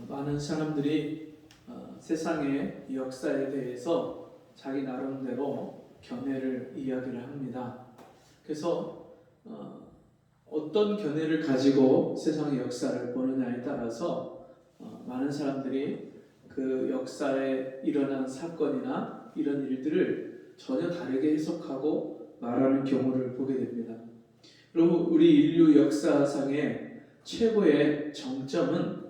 많은 사람들이 세상의 역사에 대해서 자기 나름대로 견해를 이야기를 합니다. 그래서 어떤 견해를 가지고 세상의 역사를 보느냐에 따라서 많은 사람들이 그 역사에 일어난 사건이나 이런 일들을 전혀 다르게 해석하고 말하는 경우를 보게 됩니다. 여러분, 우리 인류 역사상의 최고의 정점은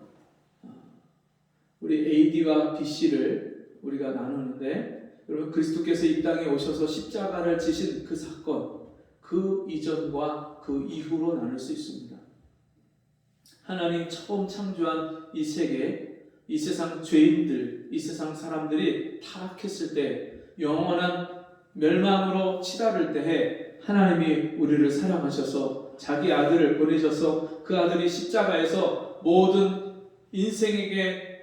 우리 AD와 BC를 우리가 나누는데, 여러분, 그리스도께서 이 땅에 오셔서 십자가를 지신 그 사건, 그 이전과 그 이후로 나눌 수 있습니다. 하나님 처음 창조한 이 세계, 이 세상 죄인들, 이 세상 사람들이 타락했을 때, 영원한 멸망으로 치달을 때에 하나님이 우리를 사랑하셔서 자기 아들을 보내셔서 그 아들이 십자가에서 모든 인생에게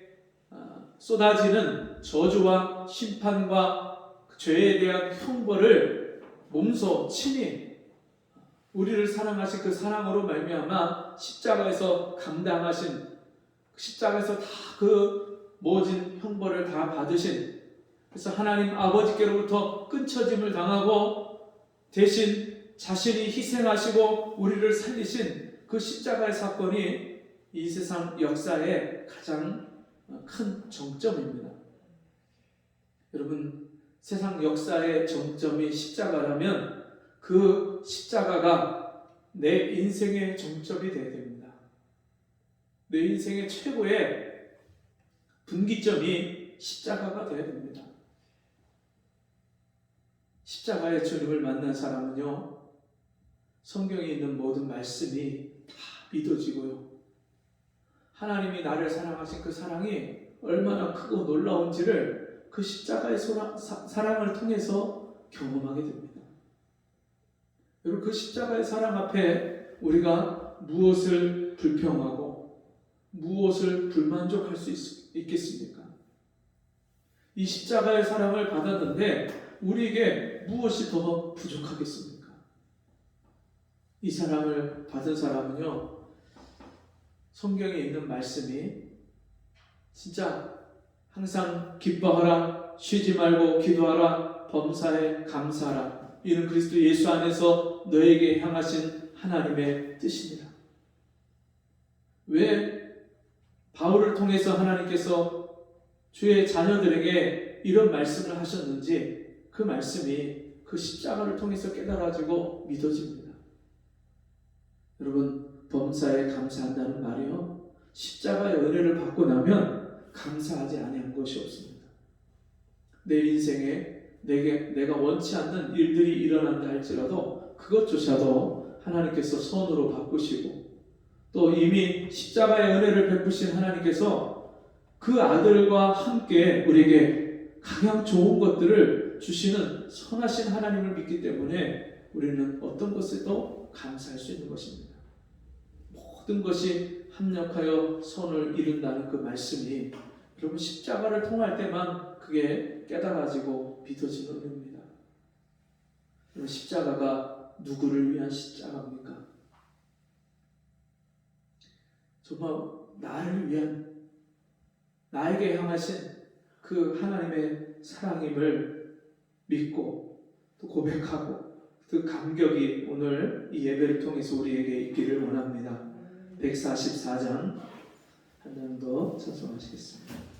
쏟아지는 저주와 심판과 죄에 대한 형벌을 몸소 친히 우리를 사랑하신 그 사랑으로 말미암아 십자가에서 감당하신, 십자가에서 다 그 모진 형벌을 다 받으신, 그래서 하나님 아버지께로부터 끊쳐짐을 당하고 대신 자신이 희생하시고 우리를 살리신 그 십자가의 사건이 이 세상 역사의 가장 큰 정점입니다. 여러분, 세상 역사의 정점이 십자가라면 그 십자가가 내 인생의 정점이 되어야 됩니다. 내 인생의 최고의 분기점이 십자가가 되어야 됩니다. 십자가의 주님을 만난 사람은요, 성경에 있는 모든 말씀이 다 믿어지고요, 하나님이 나를 사랑하신 그 사랑이 얼마나 크고 놀라운지를 그 십자가의 사랑을 통해서 경험하게 됩니다. 여러분, 그 십자가의 사랑 앞에 우리가 무엇을 불평하고 무엇을 불만족할 수 있겠습니까? 이 십자가의 사랑을 받았는데 우리에게 무엇이 더 부족하겠습니까? 이 사랑을 받은 사람은요, 성경에 있는 말씀이 진짜 항상 기뻐하라, 쉬지 말고 기도하라, 범사에 감사하라, 이는 그리스도 예수 안에서 너에게 향하신 하나님의 뜻입니다. 왜 바울을 통해서 하나님께서 주의 자녀들에게 이런 말씀을 하셨는지 그 말씀이 그 십자가를 통해서 깨달아지고 믿어집니다. 여러분, 범사에 감사한다는 말이요, 십자가의 은혜를 받고 나면 감사하지 아니한 것이 없습니다. 내 인생에 내가 원치 않는 일들이 일어난다 할지라도 그것조차도 하나님께서 선으로 바꾸시고, 또 이미 십자가의 은혜를 베푸신 하나님께서 그 아들과 함께 우리에게 가장 좋은 것들을 주시는 선하신 하나님을 믿기 때문에 우리는 어떤 것에도 감사할 수 있는 것입니다. 모든 것이 합력하여 선을 이룬다는 그 말씀이 여러분, 십자가를 통할 때만 그게 깨달아지고 믿어지는 은혜입니다. 십자가가 누구를 위한 십자가입니까? 정말 나를 위한, 나에게 향하신 그 하나님의 사랑임을 믿고 또 고백하고 그 감격이 오늘 이 예배를 통해서 우리에게 있기를 원합니다. 144장 한 장 더 찬송하시겠습니다.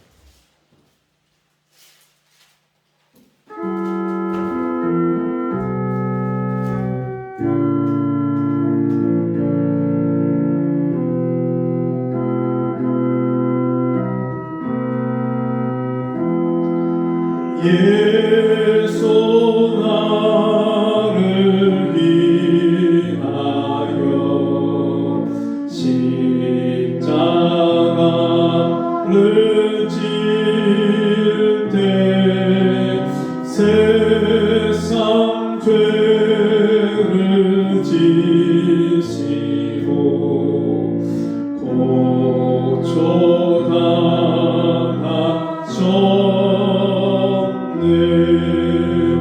예수 나를 위하여 십자가를 질 때 세상 죄를 지시고 고초당하셨네.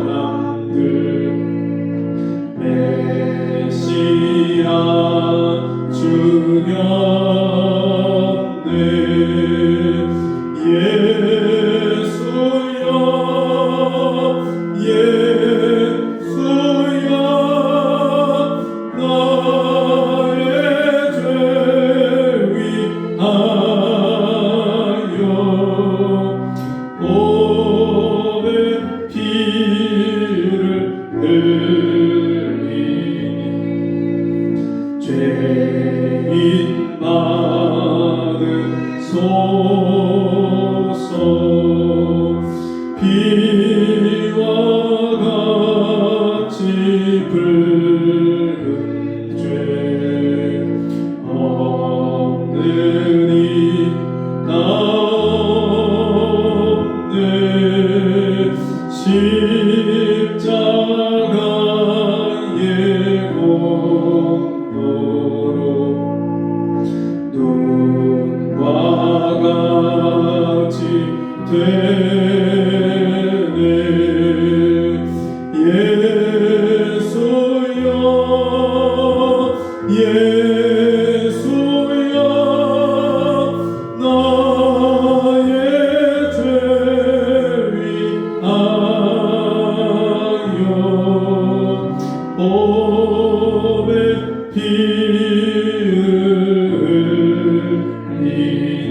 사람들 메시아 주였네 예수여 예수여 나의 죄 위하여 보배 피를 흘리니 죄인 받으소서 비와 같이 붉은 죄 없느니 나옵네 십자가의 공로로 눈과 같이 되네 예수여 예수여 나의 죄 위하여 보배 피를 흘리니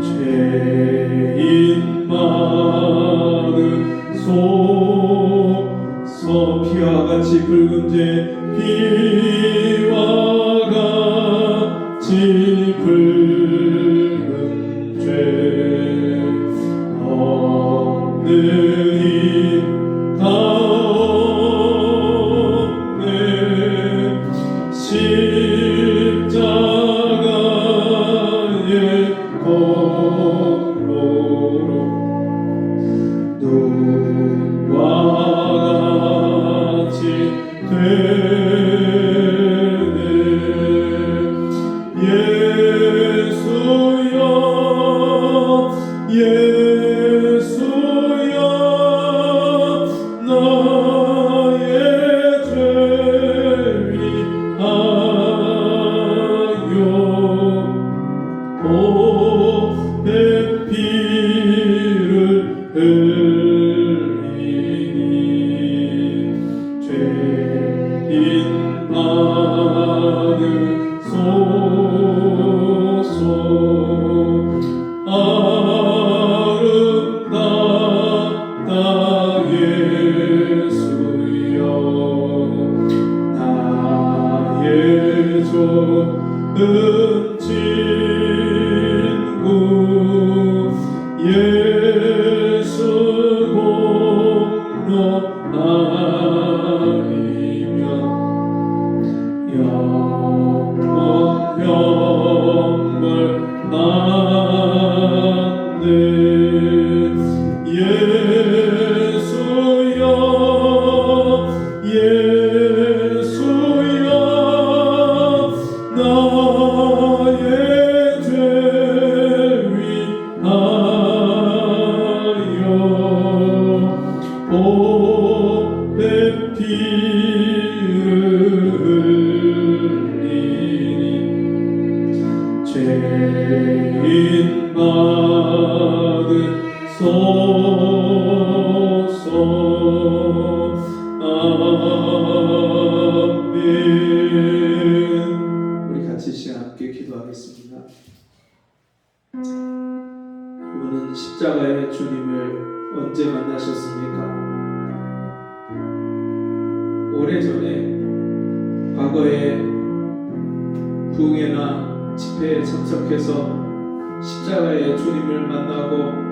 죄인 받으소서 피와 같이 붉은 죄 피와 같이 붉은 죄 없느니 다없네 십자가의 공로로 눈과 같이 되네 예수여 예수여 나의 죄 위하여 보배 피를 흘리니 죄인 받으소서 아름답다 예수여 나의 좋은 친구 예수 공로 아니면 영원별 난데 예수여 예수여 나의 죄 위하여 보배 피를 흘리니 죄인 받으소서 아멘. 우리 같이 시간 함께 기도하겠습니다. 이분은 십자가의 주님을 언제 만나셨습니까? 오래전에 과거에 부흥회나 집회에 참석해서 십자가의 주님을 만나고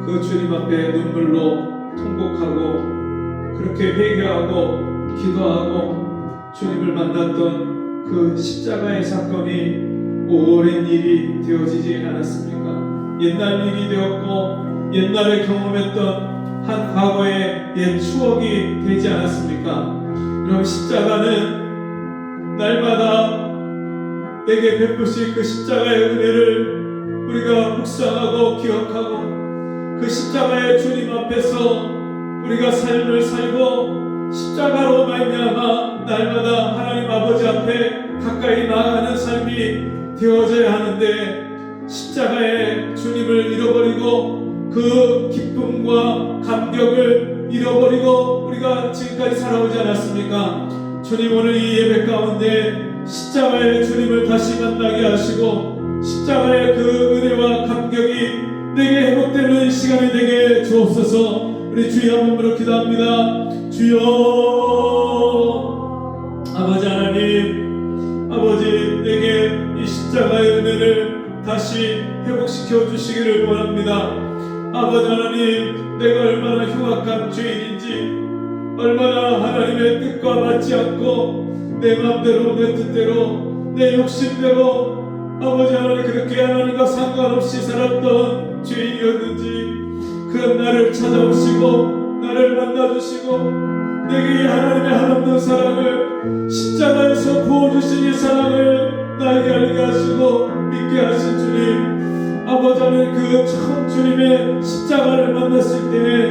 그 주님 앞에 눈물로 통곡하고 그렇게 회개하고 기도하고 주님을 만났던 그 십자가의 사건이 오랜 일이 되어지지 않았습니까? 옛날 일이 되었고 옛날에 경험했던 한 과거의 옛 추억이 되지 않았습니까? 여러분, 십자가는 날마다 내게 베푸신 그 십자가의 은혜를 우리가 묵상하고 기억하고 그 십자가의 주님 앞에서 우리가 삶을 살고 십자가로 말미암아 날마다 하나님 아버지 앞에 가까이 나아가는 삶이 되어져야 하는데, 십자가의 주님을 잃어버리고 그 기쁨과 감격을 잃어버리고 우리가 지금까지 살아오지 않았습니까? 주님, 오늘 이 예배 가운데 십자가의 주님을 다시 만나게 하시고 십자가의 그 은혜와 감격이 내게 회복되는 시간이 되게 주옵소서. 우리 주여 한 번으로 기도합니다. 주여, 아버지 하나님, 아버지, 내게 이 십자가의 은혜를 다시 회복시켜 주시기를 원합니다. 아버지 하나님, 내가 얼마나 흉악한 죄인인지, 얼마나 하나님의 뜻과 맞지 않고 내 마음대로, 내 뜻대로, 내 욕심대로 아버지 하나님 그렇게 하나님과 상관없이 살았던 죄인이었는지, 그런 나를 찾아오시고 나를 만나주시고 내게 하나님의 한없는 사랑을, 십자가에서 부어주신 이 사랑을 나에게 알게 하시고 믿게 하신 주님, 아버지 하나님, 그 처음 주님의 십자가를 만났을 때에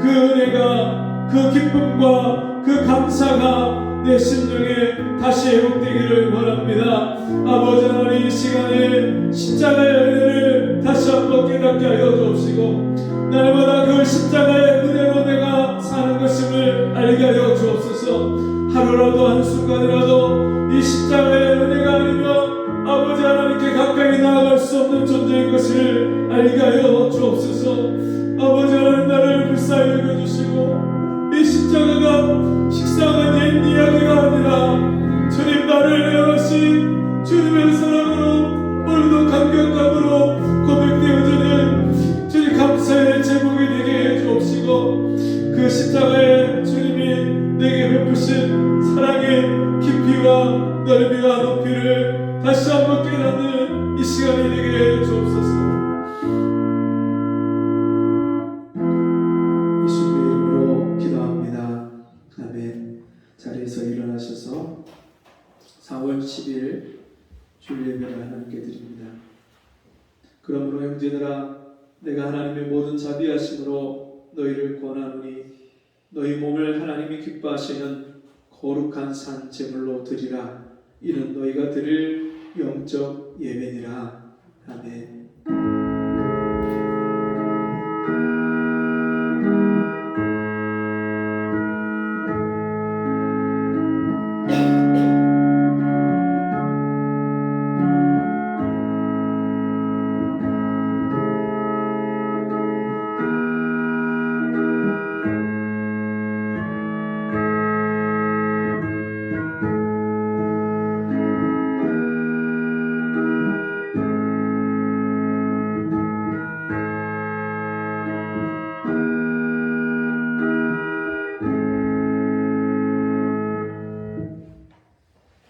그 은혜가, 그 기쁨과 그 감사가 내 심령에 다시 회복되기를 원합니다. 아버지 하나님, 이 시간에 십자가의 은혜를 다시 한번 깨닫게 하여 주옵시고 날마다 그 십자가의 은혜로 내가 사는 것임을 알게 하여 주옵소서. 하루라도 한순간이라도 이 십자가의 은혜가 아니면 아버지 하나님께 가까이 나아갈 수 없는 존재인 것을 알게 하여 주옵소서. 아버지 하나님, 나를 불쌍히 여겨주시고 이 십자가가 식상한 옛 이야기가 아니라 주님 나를 애하신 주님의 사랑으로 오늘도 감격감으로 고백되어지는 주님 감사의 제목이 되게 해주옵시고, 그 십자가의 주님이 내게 베푸신 사랑의 깊이와 넓이와 높이를 다시 한번 깨닫는 이 시간이 되게 해주옵소서. 예수님의 이름으로 기도합니다. 아멘. 자리에서 일어나셔서 4월 10일 주일 예배를 하나님께 드립니다. 그러므로 형제들아, 내가 하나님의 모든 자비하심으로 너희를 권하노니 너희 몸을 하나님이 기뻐하시는 거룩한 산 제물로 드리라. 이는 너희가 드릴 영적 예배니라. 아멘.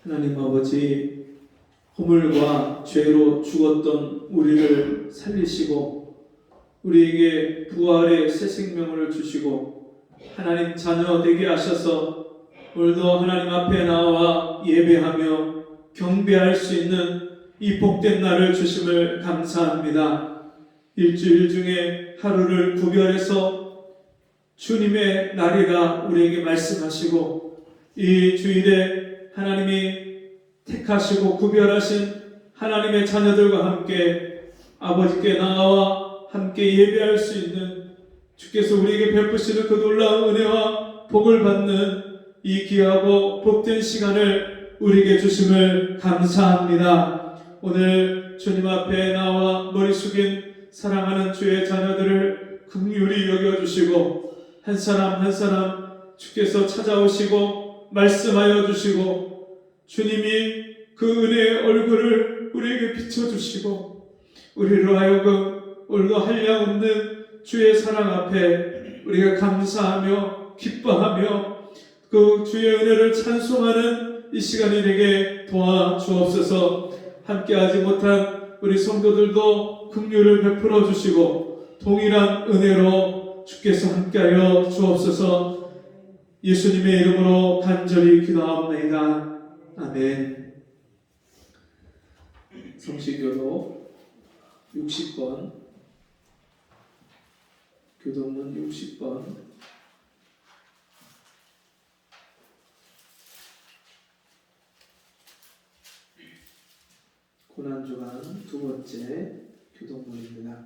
하나님 아버지, 허물과 죄로 죽었던 우리를 살리시고 우리에게 부활의 새 생명을 주시고 하나님 자녀 되게 하셔서 오늘도 하나님 앞에 나와 예배하며 경배할 수 있는 이 복된 날을 주심을 감사합니다. 일주일 중에 하루를 구별해서 주님의 날이라 우리에게 말씀하시고 이 주일에 하나님이 택하시고 구별하신 하나님의 자녀들과 함께 아버지께 나아와 함께 예배할 수 있는, 주께서 우리에게 베푸시는 그 놀라운 은혜와 복을 받는 이 귀하고 복된 시간을 우리에게 주심을 감사합니다. 오늘 주님 앞에 나와 머리 숙인 사랑하는 주의 자녀들을 긍휼히 여겨주시고 한 사람 한 사람 주께서 찾아오시고 말씀하여 주시고 주님이 그 은혜의 얼굴을 우리에게 비춰주시고 우리로 하여금 오늘도 한량없는 주의 사랑 앞에 우리가 감사하며 기뻐하며 그 주의 은혜를 찬송하는 이 시간이 되게 도와주옵소서. 함께하지 못한 우리 성도들도 긍휼을 베풀어 주시고 동일한 은혜로 주께서 함께하여 주옵소서. 예수님의 이름으로 간절히 기도하옵나이다. 아멘. 성시교도 60번 교동문 60번. 고난주간 두 번째 교동문입니다.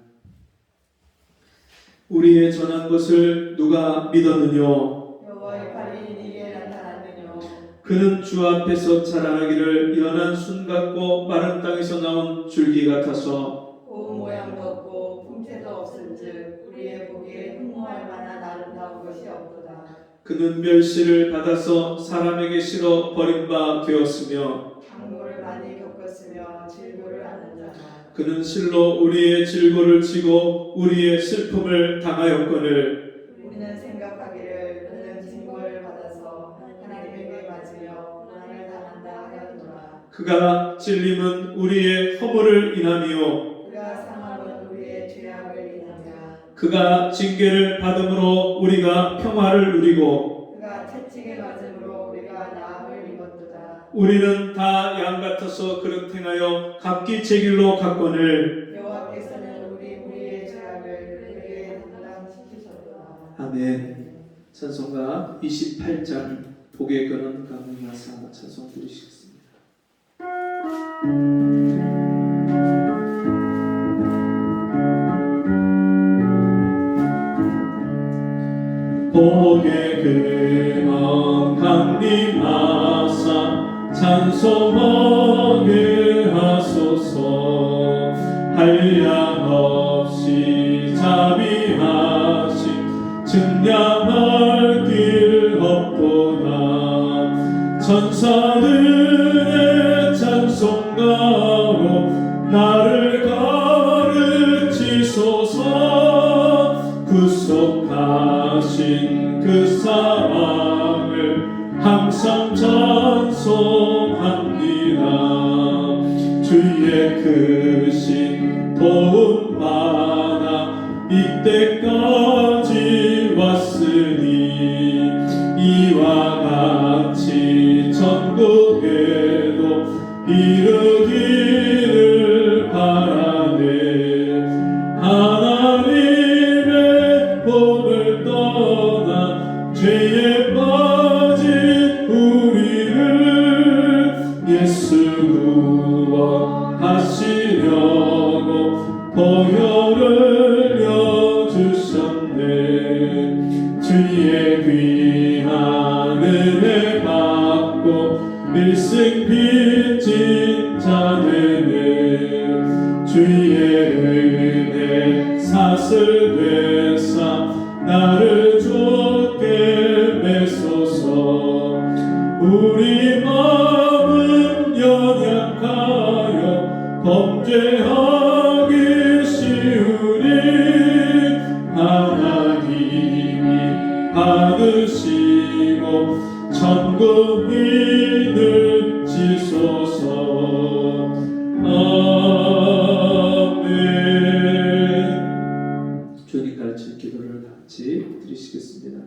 우리의 전한 것을 누가 믿었느뇨? 여호와의 팔이 네게 나타났느뇨. 그는 주 앞에서 자라나기를 연한 순 같고 마른 땅에서 나온 줄기 같아서 고운 모양도 없고 품체도 없은즉 우리의 보기에 흠모할 만한 아름다운 것이 없도다. 그는 멸시를 받아서 사람에게 실어 버린 바 되었으며 강물을 많이 겪었으며 질고를 하는 자다. 그는 실로 우리의 질고를 지고 우리의 슬픔을 당하였거늘 우리는 생각하기를 그는 징벌을 받아서 하나님에게 맞으며 고난을 당한다 하였노라. 그가 찔림은 우리의 허물을 인함이요 그가 상함은 우리의 죄악을 인하며 그가 징계를 받음으로 우리가 평화를 누리고 그가 채찍에 맞음으로 우리가 나음을 입었도다. 우리는 다 양 같아서 그릇 행하여 각기 제 길로 갔거늘 여호와께서는 우리의 죄악을 그에게 담당시키셨도다. 아멘. 찬송가 28장 복에 거는 가문야사 찬송 부르시겠습니다. 복에 근원 강림하사 찬송하게 하소서. 한량없이 자비하신 증량할 길 없도다. 천사들의 찬송가로 나를 가르치소서. 구속하신 그 사랑을 항상 찬송합니다. 주의 크신 도움 받아 이때까지 왔으니 이와 같이 천국에도 이르기를 바라네. 하나님의 복을 떠나 죄에 빠진 우리를 예수 구원하시려고 보혈을 여주셨네. 주의 귀한 은혜 받고 일생 빚진 자 되네. 주의 은혜 사슬 되사 나를 좁게 메소서. 우리 마음은 연약하여 범죄하기 쉬우니 하나님이 받으시고 천국 이르치소서. 아멘. 주님 가르칠 기도를 같이 드리시겠습니다.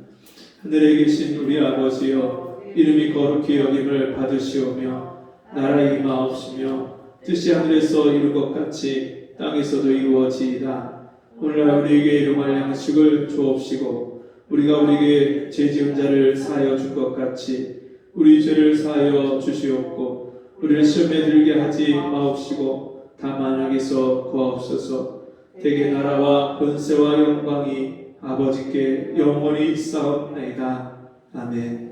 하늘에 계신 우리 아버지여, 이름이 거룩히 여김을 받으시오며 나라의 임하옵시며 뜻이 하늘에서 이룬 것 같이 땅에서도 이루어지이다. 오늘날 우리에게 일용할 양식을 주옵시고 우리가 우리에게 죄지은 자를 사하여 준 것 같이 우리 죄를 사하여 주시옵고 우리를 시험에 들게 하지 마옵시고 다만 악에서 구하옵소서. 대개 나라와 권세와 영광이 아버지께 영원히 있사옵나이다. 아멘.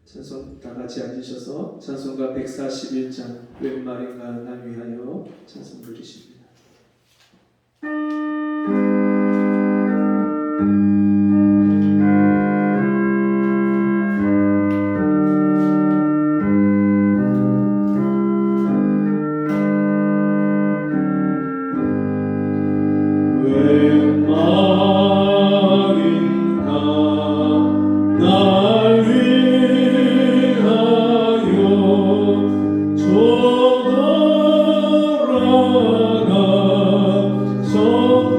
찬송 다 같이 앉으셔서 찬송가 141장 웬 말인가 날 위하여 찬송 부르십니다. 웬 말인가 날 위하여 저 돌아가 성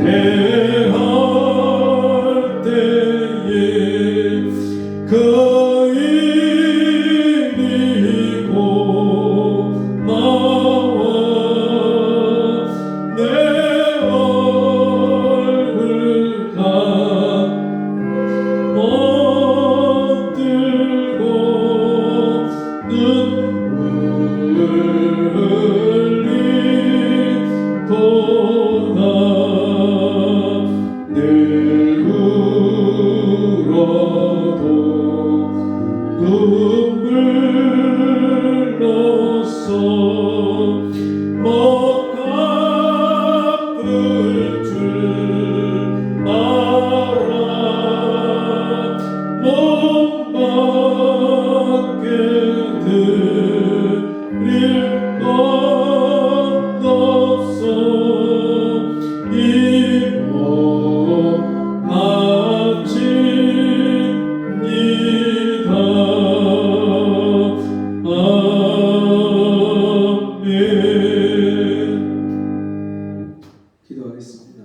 대할 때에 그 일이 곧 나와 내 얼굴 못 들고 눈물 흘리도다 늘 울어도 눈물로써 못 갚을 줄 알아 몸밖에 드릴 것 없어 이모 바칩니다. 아멘. 기도하겠습니다.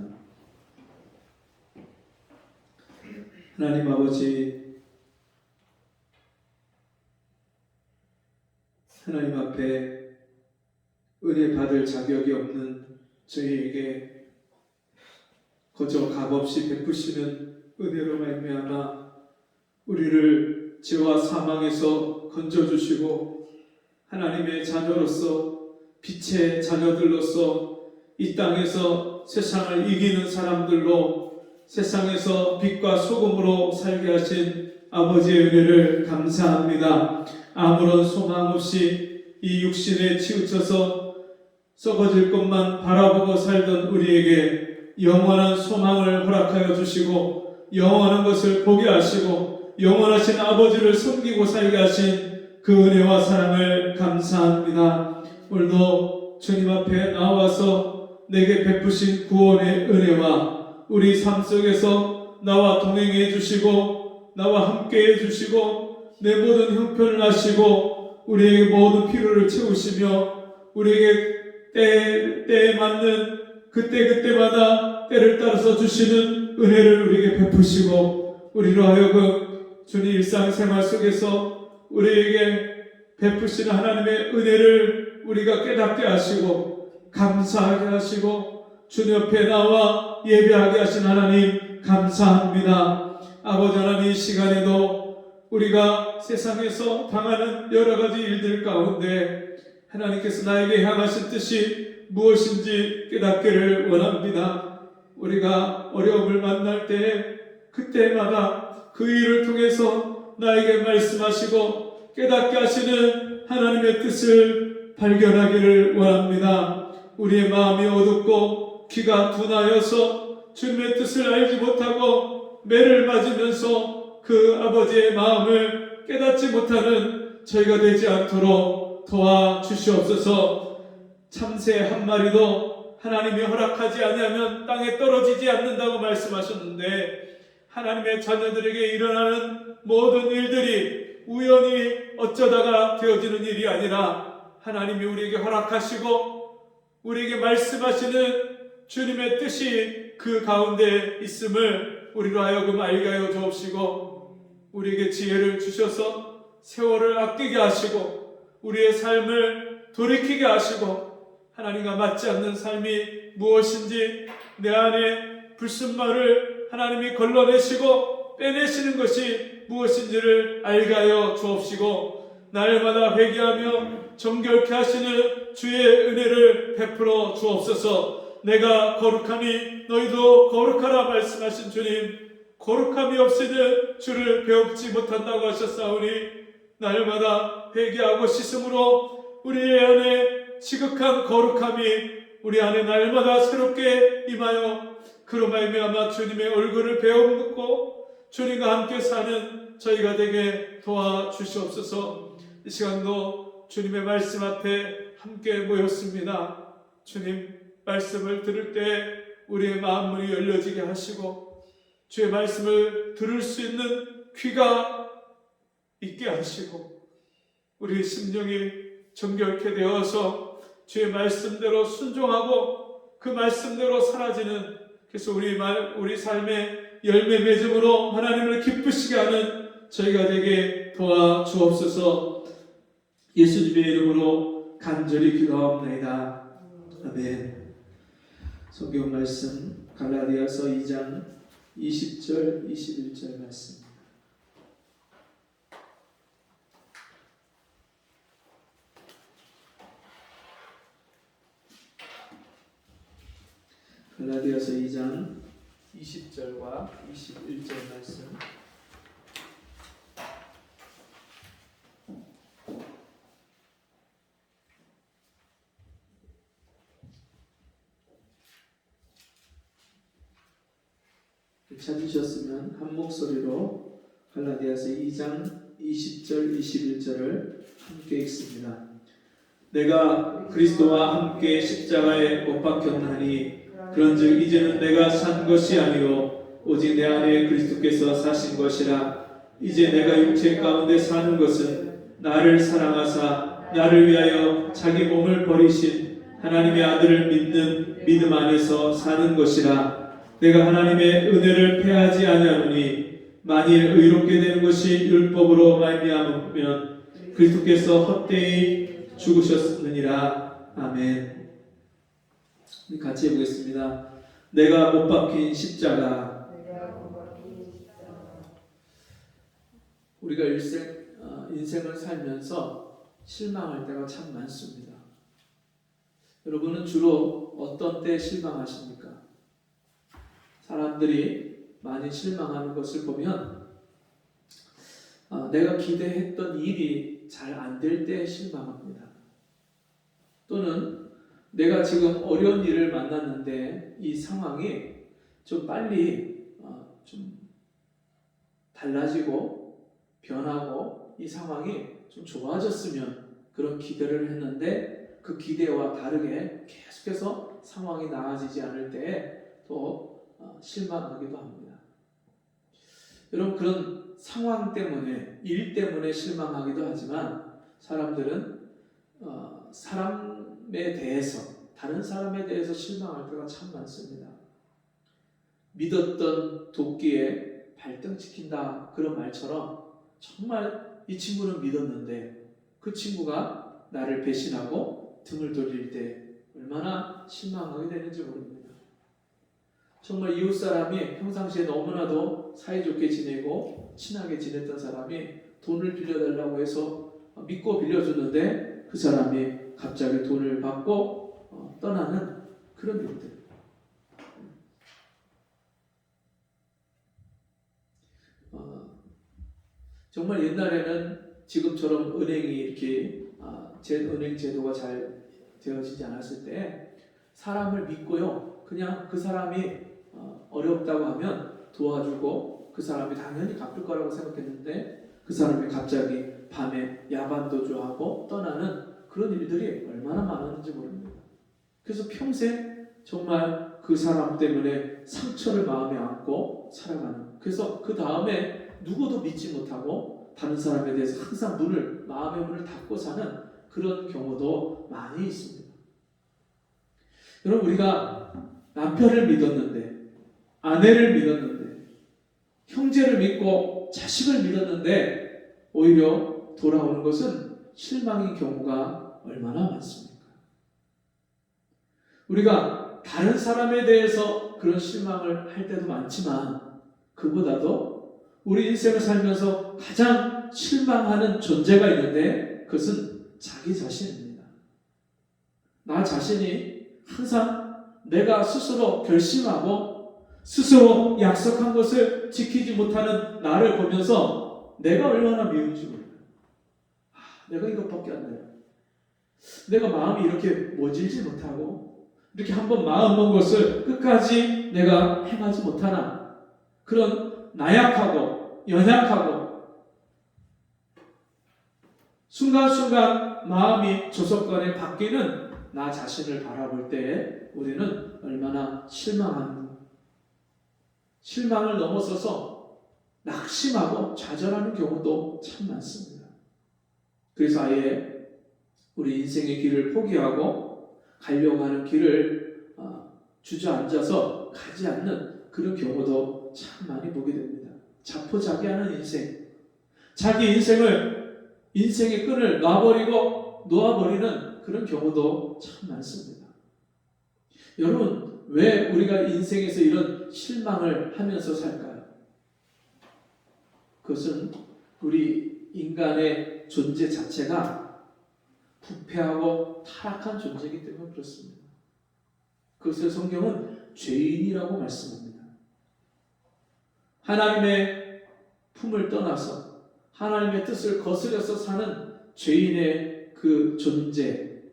하나님 아버지, 하나님 앞에 은혜 받을 자격이 없는 저희에게 거저 값없이 베푸시는 은혜로 말미암아 우리를 죄와 사망에서 건져주시고 하나님의 자녀로서 빛의 자녀들로서 이 땅에서 세상을 이기는 사람들로 세상에서 빛과 소금으로 살게 하신 아버지의 은혜를 감사합니다. 아무런 소망 없이 이 육신에 치우쳐서 썩어질 것만 바라보고 살던 우리에게 영원한 소망을 허락하여 주시고 영원한 것을 보게 하시고 영원하신 아버지를 섬기고 살게 하신 그 은혜와 사랑을 감사합니다. 오늘도 주님 앞에 나와서 내게 베푸신 구원의 은혜와 우리 삶 속에서 나와 동행해 주시고 나와 함께 해 주시고 내 모든 형편을 아시고 우리에게 모든 필요를 채우시며 우리에게 때에 맞는 그때마다 때를 따라서 주시는 은혜를 우리에게 베푸시고 우리로 하여금 주님 일상생활 속에서 우리에게 베푸시는 하나님의 은혜를 우리가 깨닫게 하시고 감사하게 하시고 주님 옆에 나와 예배하게 하신 하나님 감사합니다. 아버지 하나님, 이 시간에도 우리가 세상에서 당하는 여러 가지 일들 가운데 하나님께서 나에게 향하신 뜻이 무엇인지 깨닫기를 원합니다. 우리가 어려움을 만날 때 그때마다 그 일을 통해서 나에게 말씀하시고 깨닫게 하시는 하나님의 뜻을 발견하기를 원합니다. 우리의 마음이 어둡고 귀가 둔하여서 주님의 뜻을 알지 못하고 매를 맞으면서 그 아버지의 마음을 깨닫지 못하는 저희가 되지 않도록 도와주시옵소서. 참새 한 마리도 하나님이 허락하지 아니하면 땅에 떨어지지 않는다고 말씀하셨는데 하나님의 자녀들에게 일어나는 모든 일들이 우연히 어쩌다가 되어지는 일이 아니라 하나님이 우리에게 허락하시고 우리에게 말씀하시는 주님의 뜻이 그 가운데 있음을 우리로 하여금 알게 하여 주옵시고 우리에게 지혜를 주셔서 세월을 아끼게 하시고 우리의 삶을 돌이키게 하시고 하나님과 맞지 않는 삶이 무엇인지 내 안에 불순말을 하나님이 걸러내시고 빼내시는 것이 무엇인지를 알게 하여 주옵시고 날마다 회개하며 정결케 하시는 주의 은혜를 베풀어 주옵소서. 내가 거룩하니 너희도 거룩하라 말씀하신 주님, 거룩함이 없이는 주를 배우지 못한다고 하셨사오니 날마다 회개하고 씻음으로 우리 안에 지극한 거룩함이 우리 안에 날마다 새롭게 임하여 그로 말미암아 주님의 얼굴을 배워묻고 주님과 함께 사는 저희가 되게 도와주시옵소서. 이 시간도 주님의 말씀 앞에 함께 모였습니다. 주님 말씀을 들을 때 우리의 마음문이 열려지게 하시고 주의 말씀을 들을 수 있는 귀가 있게 하시고 우리의 심령이 정결케 되어서 주의 말씀대로 순종하고 그 말씀대로 사라지는 그래서 우리 삶의 열매 맺음으로 하나님을 기쁘시게 하는 저희가 되게 도와주옵소서. 예수님의 이름으로 간절히 기도합니다. 아멘. 성경 말씀 갈라디아서 2장 20절 21절 말씀. 갈라디아서 2장 20절과 21절 말씀. 찾으셨으면 한 목소리로 갈라디아서 2장 20절 21절을 함께 읽습니다. 내가 그리스도와 함께 십자가에 못 박혔나니 그런즉 이제는 내가 산 것이 아니요 오직 내 안에 그리스도께서 사신 것이라. 이제 내가 육체 가운데 사는 것은 나를 사랑하사 나를 위하여 자기 몸을 버리신 하나님의 아들을 믿는 믿음 안에서 사는 것이라. 내가 하나님의 은혜를 패하지 아니하노니 만일 의롭게 되는 것이 율법으로 말미암으면 그리스도께서 헛되이 죽으셨느니라. 아멘. 우리 같이 해보겠습니다. 내가 못 박힌 십자가. 우리가 인생을 살면서 실망할 때가 참 많습니다. 여러분은 주로 어떤 때 실망하십니까? 사람들이 많이 실망하는 것을 보면 내가 기대했던 일이 잘 안 될 때 실망합니다. 또는 내가 지금 어려운 일을 만났는데 이 상황이 좀 빨리 좀 달라지고 변하고 이 상황이 좀 좋아졌으면 그런 기대를 했는데 그 기대와 다르게 계속해서 상황이 나아지지 않을 때 또 실망하기도 합니다. 여러분, 그런 상황 때문에, 일 때문에 실망하기도 하지만 사람들은 사람에 대해서, 다른 사람에 대해서 실망할 때가 참 많습니다. 믿었던 도끼에 발등 찍힌다, 그런 말처럼 정말 이 친구는 믿었는데 그 친구가 나를 배신하고 등을 돌릴 때 얼마나 실망하게 되는지 모릅니다. 정말 이웃 사람이 평상시에 너무나도 사이좋게 지내고 친하게 지냈던 사람이 돈을 빌려달라고 해서 믿고 빌려줬는데 그 사람이 갑자기 돈을 받고 떠나는 그런 일들. 정말 옛날에는 지금처럼 은행이 이렇게 은행 제도가 잘 되어지지 않았을 때 사람을 믿고요, 그냥 그 사람이 어렵다고 하면 도와주고 그 사람이 당연히 갚을 거라고 생각했는데 그 사람이 갑자기 밤에 야반도주하고 떠나는 그런 일들이 얼마나 많았는지 모릅니다. 그래서 평생 정말 그 사람 때문에 상처를 마음에 안고 살아가는, 그래서 그 다음에 누구도 믿지 못하고 다른 사람에 대해서 항상 마음의 문을 닫고 사는 그런 경우도 많이 있습니다. 여러분, 우리가 남편을 믿었는데, 아내를 믿었는데, 형제를 믿고 자식을 믿었는데 오히려 돌아오는 것은 실망인 경우가 얼마나 많습니까? 우리가 다른 사람에 대해서 그런 실망을 할 때도 많지만 그보다도 우리 인생을 살면서 가장 실망하는 존재가 있는데 그것은 자기 자신입니다. 나 자신이 항상 내가 스스로 결심하고 스스로 약속한 것을 지키지 못하는 나를 보면서 내가 얼마나 미운지 몰라요. 내가 이것밖에 안 돼요. 내가 마음이 이렇게 모질지 못하고 이렇게 한번 마음먹은 것을 끝까지 내가 행하지 못하나, 그런 나약하고 연약하고 순간순간 마음이 조석간에 바뀌는 나 자신을 바라볼 때 우리는 얼마나 실망을 넘어서서 낙심하고 좌절하는 경우도 참 많습니다. 그래서 아예 우리 인생의 길을 포기하고 가려고 하는 길을 주저앉아서 가지 않는 그런 경우도 참 많이 보게 됩니다. 자포자기하는 인생, 자기 인생의 끈을 놓아버리는 그런 경우도 참 많습니다. 여러분, 왜 우리가 인생에서 이런 실망을 하면서 살까요? 그것은 우리 인간의 존재 자체가 부패하고 타락한 존재이기 때문에 그렇습니다. 그것을 성경은 죄인이라고 말씀합니다. 하나님의 품을 떠나서 하나님의 뜻을 거스려서 사는 죄인의 그 존재,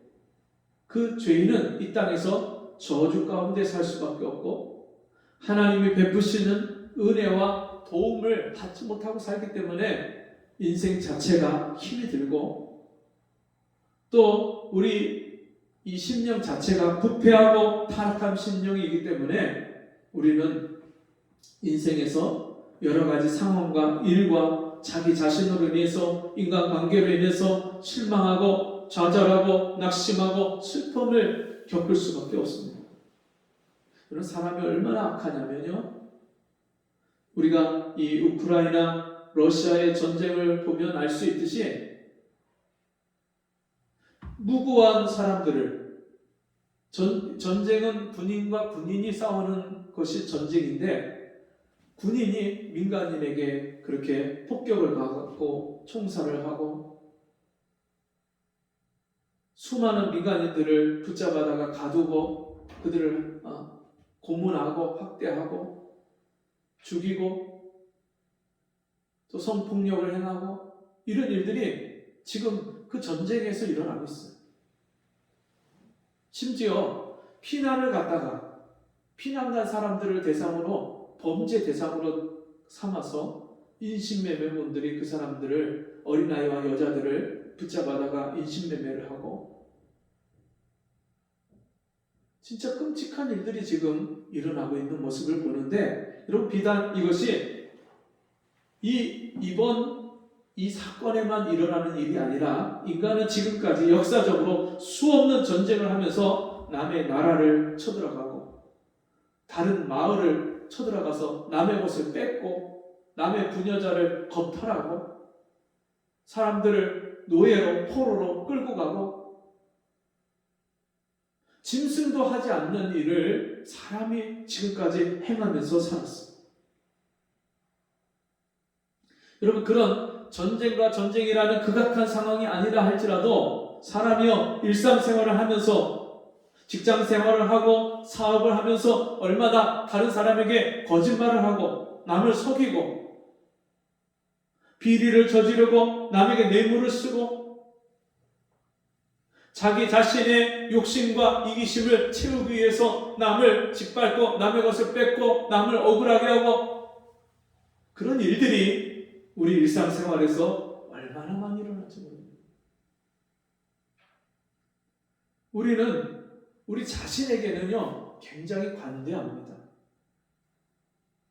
그 죄인은 이 땅에서 저주 가운데 살 수밖에 없고 하나님이 베푸시는 은혜와 도움을 받지 못하고 살기 때문에 인생 자체가 힘이 들고 또 우리 이 심령 자체가 부패하고 타락한 심령이기 때문에 우리는 인생에서 여러 가지 상황과 일과 자기 자신으로 인해서 인간관계로 인해서 실망하고 좌절하고 낙심하고 슬픔을 겪을 수밖에 없습니다. 그런 사람이 얼마나 악하냐면요, 우리가 이 우크라이나 러시아의 전쟁을 보면 알 수 있듯이 무고한 사람들을 전쟁은 군인과 군인이 싸우는 것이 전쟁인데 군인이 민간인에게 그렇게 폭격을 가하고 총살을 하고 수많은 민간인들을 붙잡아다가 가두고 그들을 고문하고 학대하고 죽이고 또 성폭력을 행하고 이런 일들이 지금 그 전쟁에서 일어나고 있어요. 심지어 피난을 갔다가 피난 간 사람들을 대상으로 범죄 대상으로 삼아서 인신매매범들이 그 사람들을 어린아이와 여자들을 붙잡아다가 인신매매를 하고 진짜 끔찍한 일들이 지금 일어나고 있는 모습을 보는데 여러분 비단 이것이 이번 이 사건에만 일어나는 일이 아니라 인간은 지금까지 역사적으로 수없는 전쟁을 하면서 남의 나라를 쳐들어가고 다른 마을을 쳐들어가서 남의 것을 뺏고 남의 부녀자를 겁탈하고 사람들을 노예로 포로로 끌고 가고 짐승도 하지 않는 일을 사람이 지금까지 행하면서 살았습니다. 여러분 그런 전쟁과 전쟁이라는 극악한 상황이 아니라 할지라도 사람이요 일상생활을 하면서 직장생활을 하고 사업을 하면서 얼마나 다른 사람에게 거짓말을 하고 남을 속이고 비리를 저지르고 남에게 뇌물을 쓰고 자기 자신의 욕심과 이기심을 채우기 위해서 남을 짓밟고 남의 것을 뺏고 남을 억울하게 하고 그런 일들이 우리 일상생활에서 얼마나 많이 일어날지 모릅니다. 우리는 우리 자신에게는요 굉장히 관대합니다.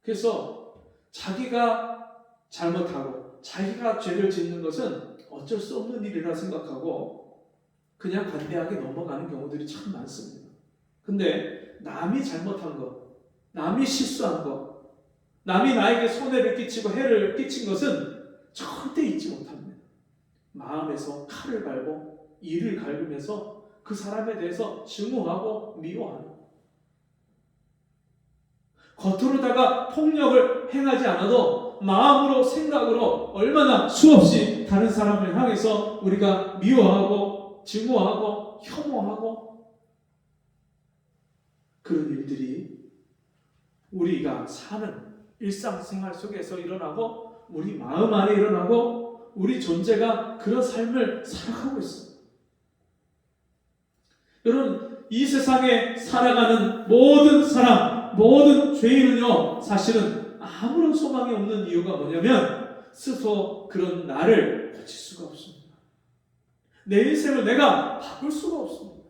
그래서 자기가 잘못하고 자기가 죄를 짓는 것은 어쩔 수 없는 일이라 생각하고 그냥 관대하게 넘어가는 경우들이 참 많습니다. 근데 남이 잘못한 것, 남이 실수한 것, 남이 나에게 손해를 끼치고 해를 끼친 것은 절대 잊지 못합니다. 마음에서 칼을 갈고 이를 갈구면서 그 사람에 대해서 증오하고 미워하는 겉으로다가 폭력을 행하지 않아도 마음으로 생각으로 얼마나 수없이 다른 사람을 향해서 우리가 미워하고 증오하고 혐오하고 그런 일들이 우리가 사는 일상생활 속에서 일어나고 우리 마음 안에 일어나고 우리 존재가 그런 삶을 살아가고 있습니다. 여러분 이 세상에 살아가는 모든 사람, 모든 죄인은요 사실은 아무런 소망이 없는 이유가 뭐냐면 스스로 그런 나를 고칠 수가 없습니다. 내 인생을 내가 바꿀 수가 없습니다.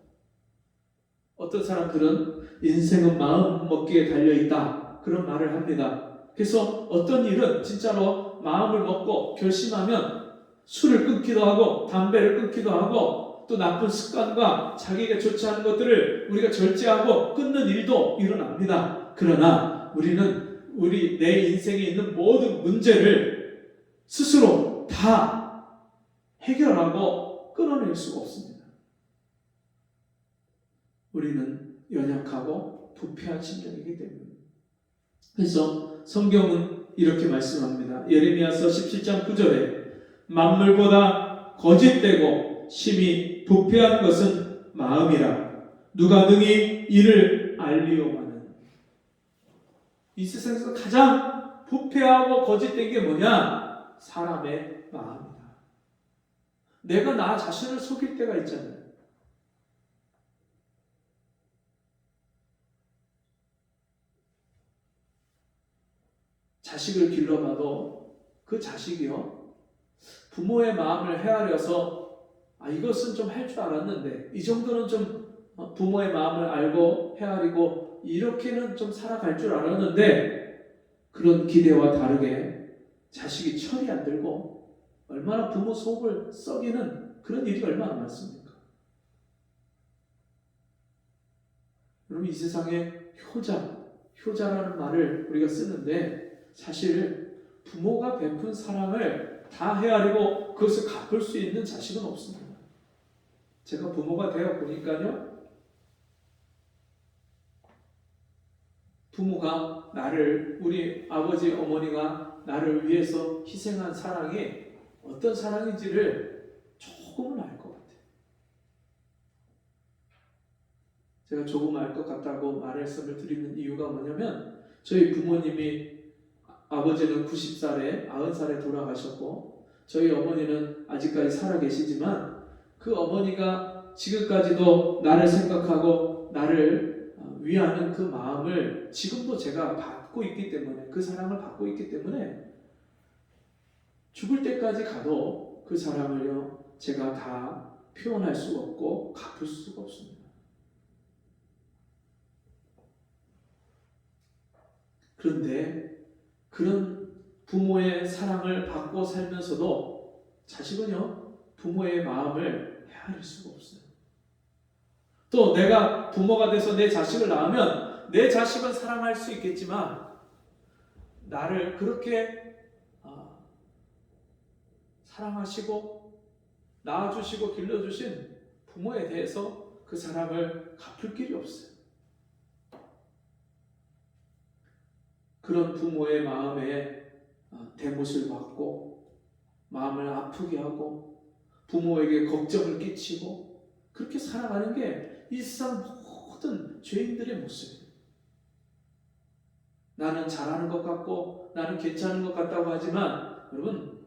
어떤 사람들은 인생은 마음 먹기에 달려있다 그런 말을 합니다. 그래서 어떤 일은 진짜로 마음을 먹고 결심하면 술을 끊기도 하고 담배를 끊기도 하고 또 나쁜 습관과 자기가 좋지 않은 것들을 우리가 절제하고 끊는 일도 일어납니다. 그러나 우리는 내 인생에 있는 모든 문제를 스스로 다 해결하고 끊어낼 수가 없습니다. 우리는 연약하고 부패한 심령이기 때문입니다. 그래서 성경은 이렇게 말씀합니다. 예레미야서 17장 9절에 만물보다 거짓되고 심히 부패한 것은 마음이라 누가 능히 이를 알리오마는. 이 세상에서 가장 부패하고 거짓된 게 뭐냐? 사람의 마음이다. 내가 나 자신을 속일 때가 있잖아요. 자식을 길러봐도 그 자식이요 부모의 마음을 헤아려서 이것은 좀 할 줄 알았는데 이 정도는 좀 부모의 마음을 알고 헤아리고 이렇게는 좀 살아갈 줄 알았는데 그런 기대와 다르게 자식이 철이 안 들고 얼마나 부모 속을 썩이는 그런 일이 얼마나 많습니까? 여러분 이 세상에 효자라는 말을 우리가 쓰는데 사실 부모가 베푼 사랑을 다 헤아리고 그것을 갚을 수 있는 자식은 없습니다. 제가 부모가 되어 보니까요, 부모가 우리 아버지 어머니가 나를 위해서 희생한 사랑이 어떤 사랑인지를 조금은 알 것 같아요. 제가 조금 알 것 같다고 말씀을 드리는 이유가 뭐냐면 저희 부모님이 아버지는 90살에 90살에 돌아가셨고 저희 어머니는 아직까지 살아계시지만 그 어머니가 지금까지도 나를 생각하고 나를 위하는 그 마음을 지금도 제가 받고 있기 때문에 그 사랑을 받고 있기 때문에 죽을 때까지 가도 그 사랑을요 제가 다 표현할 수가 없고 갚을 수가 없습니다. 그런데 그런 부모의 사랑을 받고 살면서도 자식은요 부모의 마음을 헤아릴 수가 없어요. 또 내가 부모가 돼서 내 자식을 낳으면 내 자식은 사랑할 수 있겠지만 나를 그렇게 사랑하시고 낳아주시고 길러주신 부모에 대해서 그 사랑을 갚을 길이 없어요. 그런 부모의 마음에 대못을 받고 마음을 아프게 하고 부모에게 걱정을 끼치고 그렇게 살아가는 게 이 세상 모든 죄인들의 모습이에요. 나는 잘하는 것 같고 나는 괜찮은 것 같다고 하지만 여러분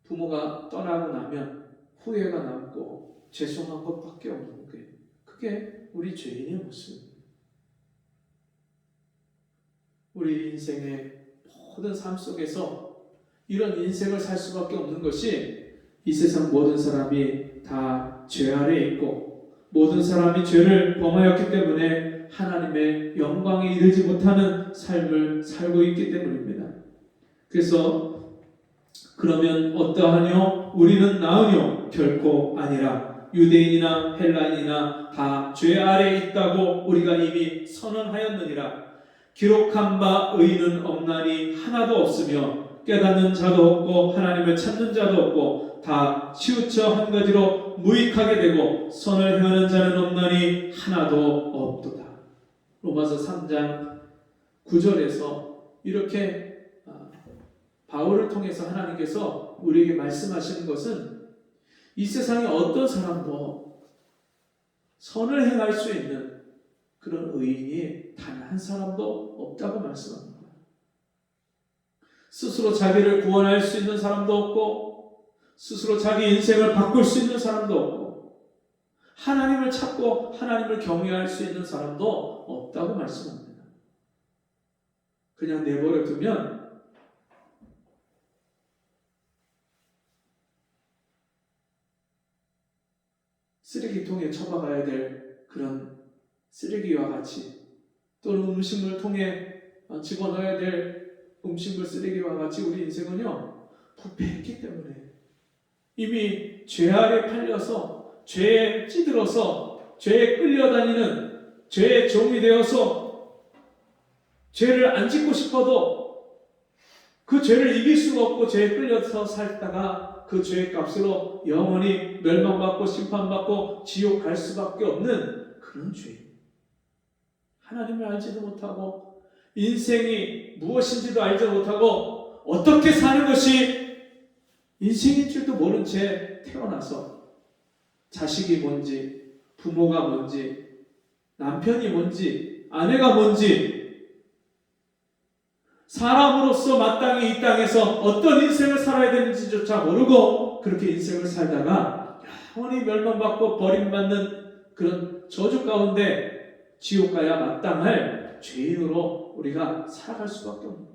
부모가 떠나고 나면 후회가 남고 죄송한 것밖에 없는 거예요. 그게 우리 죄인의 모습입니다. 우리 인생의 모든 삶 속에서 이런 인생을 살 수밖에 없는 것이 이 세상 모든 사람이 다 죄 아래에 있고 모든 사람이 죄를 범하였기 때문에 하나님의 영광에 이르지 못하는 삶을 살고 있기 때문입니다. 그래서 그러면 어떠하뇨? 우리는 나으뇨? 결코 아니라 유대인이나 헬라인이나 다 죄 아래에 있다고 우리가 이미 선언하였느니라. 기록한 바 의인은 없나니 하나도 없으며 깨닫는 자도 없고 하나님을 찾는 자도 없고 다 치우쳐 한 가지로 무익하게 되고 선을 행하는 자는 없나니 하나도 없도다. 로마서 3장 9절에서 이렇게 바울을 통해서 하나님께서 우리에게 말씀하시는 것은 이 세상에 어떤 사람도 선을 행할 수 있는 그런 의인이 단 한 사람도 없다고 말씀합니다. 스스로 자기를 구원할 수 있는 사람도 없고 스스로 자기 인생을 바꿀 수 있는 사람도 없고 하나님을 찾고 하나님을 경외할 수 있는 사람도 없다고 말씀합니다. 그냥 내버려 두면 쓰레기통에 처박아야 될 그런 쓰레기와 같이 또는 음식물 통에 집어넣어야 될 음식물 쓰레기와 같이 우리 인생은요 부패했기 때문에 이미 죄 아래 팔려서 죄에 찌들어서 죄에 끌려다니는 죄의 종이 되어서 죄를 안 짓고 싶어도 그 죄를 이길 수가 없고 죄에 끌려서 살다가 그 죄의 값으로 영원히 멸망받고 심판받고 지옥 갈 수밖에 없는 그런 죄. 하나님을 알지도 못하고 인생이 무엇인지도 알지 못하고 어떻게 사는 것이 인생인 줄도 모른 채 태어나서 자식이 뭔지, 부모가 뭔지, 남편이 뭔지, 아내가 뭔지, 사람으로서 마땅히 이 땅에서 어떤 인생을 살아야 되는지조차 모르고 그렇게 인생을 살다가 영원히 멸망받고 버림받는 그런 저주 가운데 지옥 가야 마땅할 죄인으로 우리가 살아갈 수밖에 없는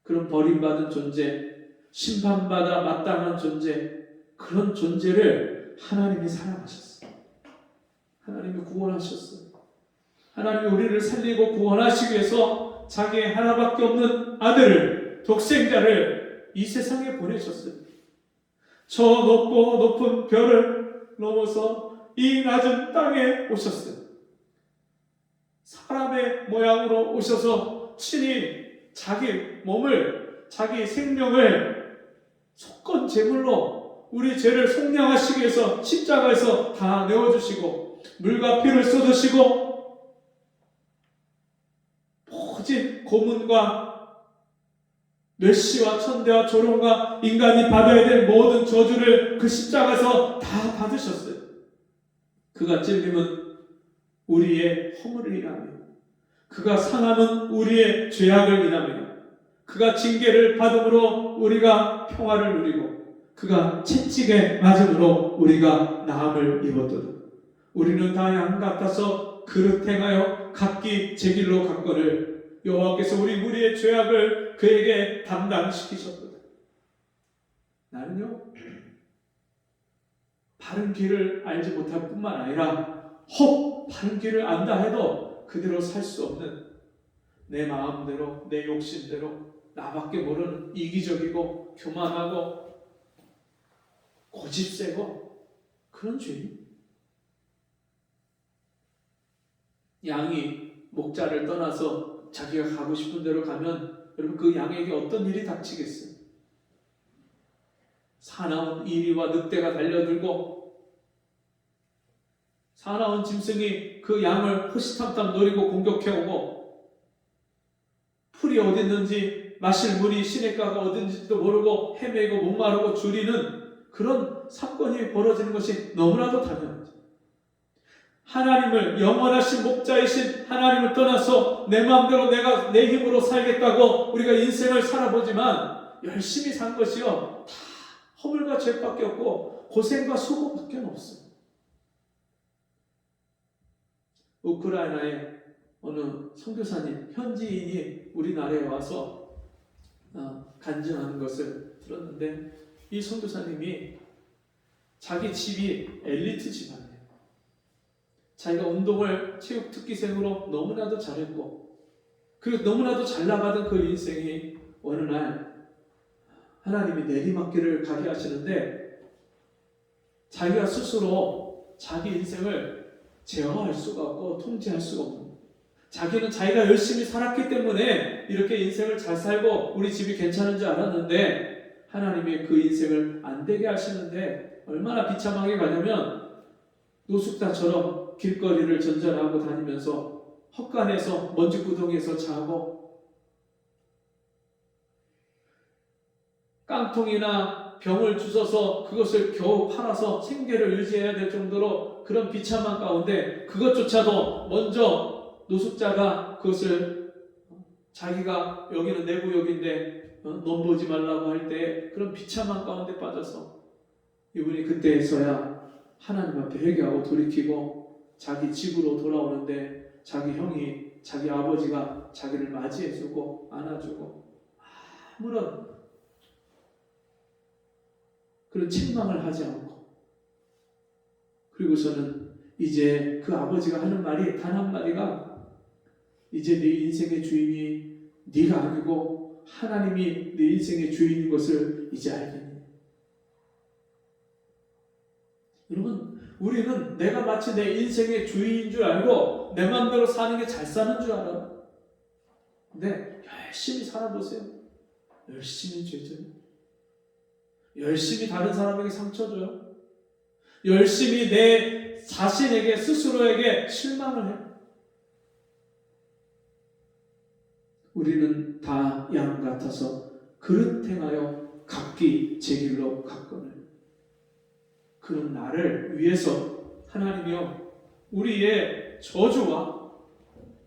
그런 버림받은 존재, 심판받아 마땅한 존재, 그런 존재를 하나님이 사랑하셨어요. 하나님이 구원하셨어요. 하나님이 우리를 살리고 구원하시기 위해서 자기의 하나밖에 없는 아들을, 독생자를 이 세상에 보내셨어요. 저 높고 높은 별을 넘어서 이 낮은 땅에 오셨어요. 사람의 모양으로 오셔서 친히 자기 몸을, 자기 생명을 속건 제물로 우리 죄를 속량하시기 위해서 십자가에서 다 내어주시고 물과 피를 쏟으시고 모진 고문과 멸시와 천대와 조롱과 인간이 받아야 될 모든 저주를 그 십자가에서 다 받으셨어요. 그가 찔림은 우리의 허물을 인하며 그가 상함은 우리의 죄악을 인하며 그가 징계를 받음으로 우리가 평화를 누리고 그가 채찍에 맞음으로 우리가 나음을 입었도다. 우리는 다 양 같아서 그릇 행하여 각기 제 길로 갔거늘 여호와께서 우리의 죄악을 그에게 담당시키셨도다. 나는요 바른 길을 알지 못할 뿐만 아니라 혹 바른 길을 안다 해도 그대로 살 수 없는 내 마음대로 내 욕심대로 나밖에 모르는 이기적이고 교만하고 고집세고 그런 죄인. 양이 목자를 떠나서 자기가 가고 싶은 대로 가면 여러분 그 양에게 어떤 일이 닥치겠어요? 사나운 이리와 늑대가 달려들고 사나운 짐승이 그 양을 호시탐탐 노리고 공격해오고 풀이 어디 있는지 마실 물이 시냇가가 어딘지도 모르고 헤매고 목마르고 줄이는 그런 사건이 벌어지는 것이 너무나도 당연하죠. 하나님을 영원하신 목자이신 하나님을 떠나서 내 마음대로 내가 내 힘으로 살겠다고 우리가 인생을 살아보지만 열심히 산 것이요 다 허물과 죄밖에 없고 고생과 수고밖에 없어요. 우크라이나의 어느 선교사님, 현지인이 우리나라에 와서 간증하는 것을 들었는데 이 선교사님이 자기 집이 엘리트 집안이에요. 자기가 운동을 체육 특기생으로 너무나도 잘했고 그리고 너무나도 잘 나가던 그 인생이 어느 날 하나님이 내리막길을 가게 하시는데 자기가 스스로 자기 인생을 제어할 수가 없고 통제할 수가 없는 자기는 자기가 열심히 살았기 때문에 이렇게 인생을 잘 살고 우리 집이 괜찮은 줄 알았는데 하나님이 그 인생을 안 되게 하시는데 얼마나 비참하게 가냐면 노숙자처럼 길거리를 전전하고 다니면서 헛간에서 먼지구덩이에서 자고 깡통이나 병을 주워서 그것을 겨우 팔아서 생계를 유지해야 될 정도로 그런 비참한 가운데 그것조차도 먼저 노숙자가 그것을 자기가 여기는 내 구역인데 넘보지 말라고 할 때 그런 비참한 가운데 빠져서 이분이 그때에서야 하나님 앞에 회개하고 돌이키고 자기 집으로 돌아오는데 자기 형이 자기 아버지가 자기를 맞이해주고 안아주고 아무런 그런 책망을 하지 않고 그리고서는 이제 그 아버지가 하는 말이 단 한마디가 이제 네 인생의 주인이 네가 아니고 하나님이 네 인생의 주인인 것을 이제 알겠니? 우리는 내가 마치 내 인생의 주인인 줄 알고 내 마음대로 사는 게 잘 사는 줄 알아. 근데 열심히 살아보세요. 열심히 죄져요. 열심히 다른 사람에게 상처 줘요. 열심히 내 자신에게 스스로에게 실망을 해요. 우리는 다 양 같아서 그릇 행하여 각기 제 길로 갔거늘. 그런 나를 위해서 하나님이여 우리의 저주와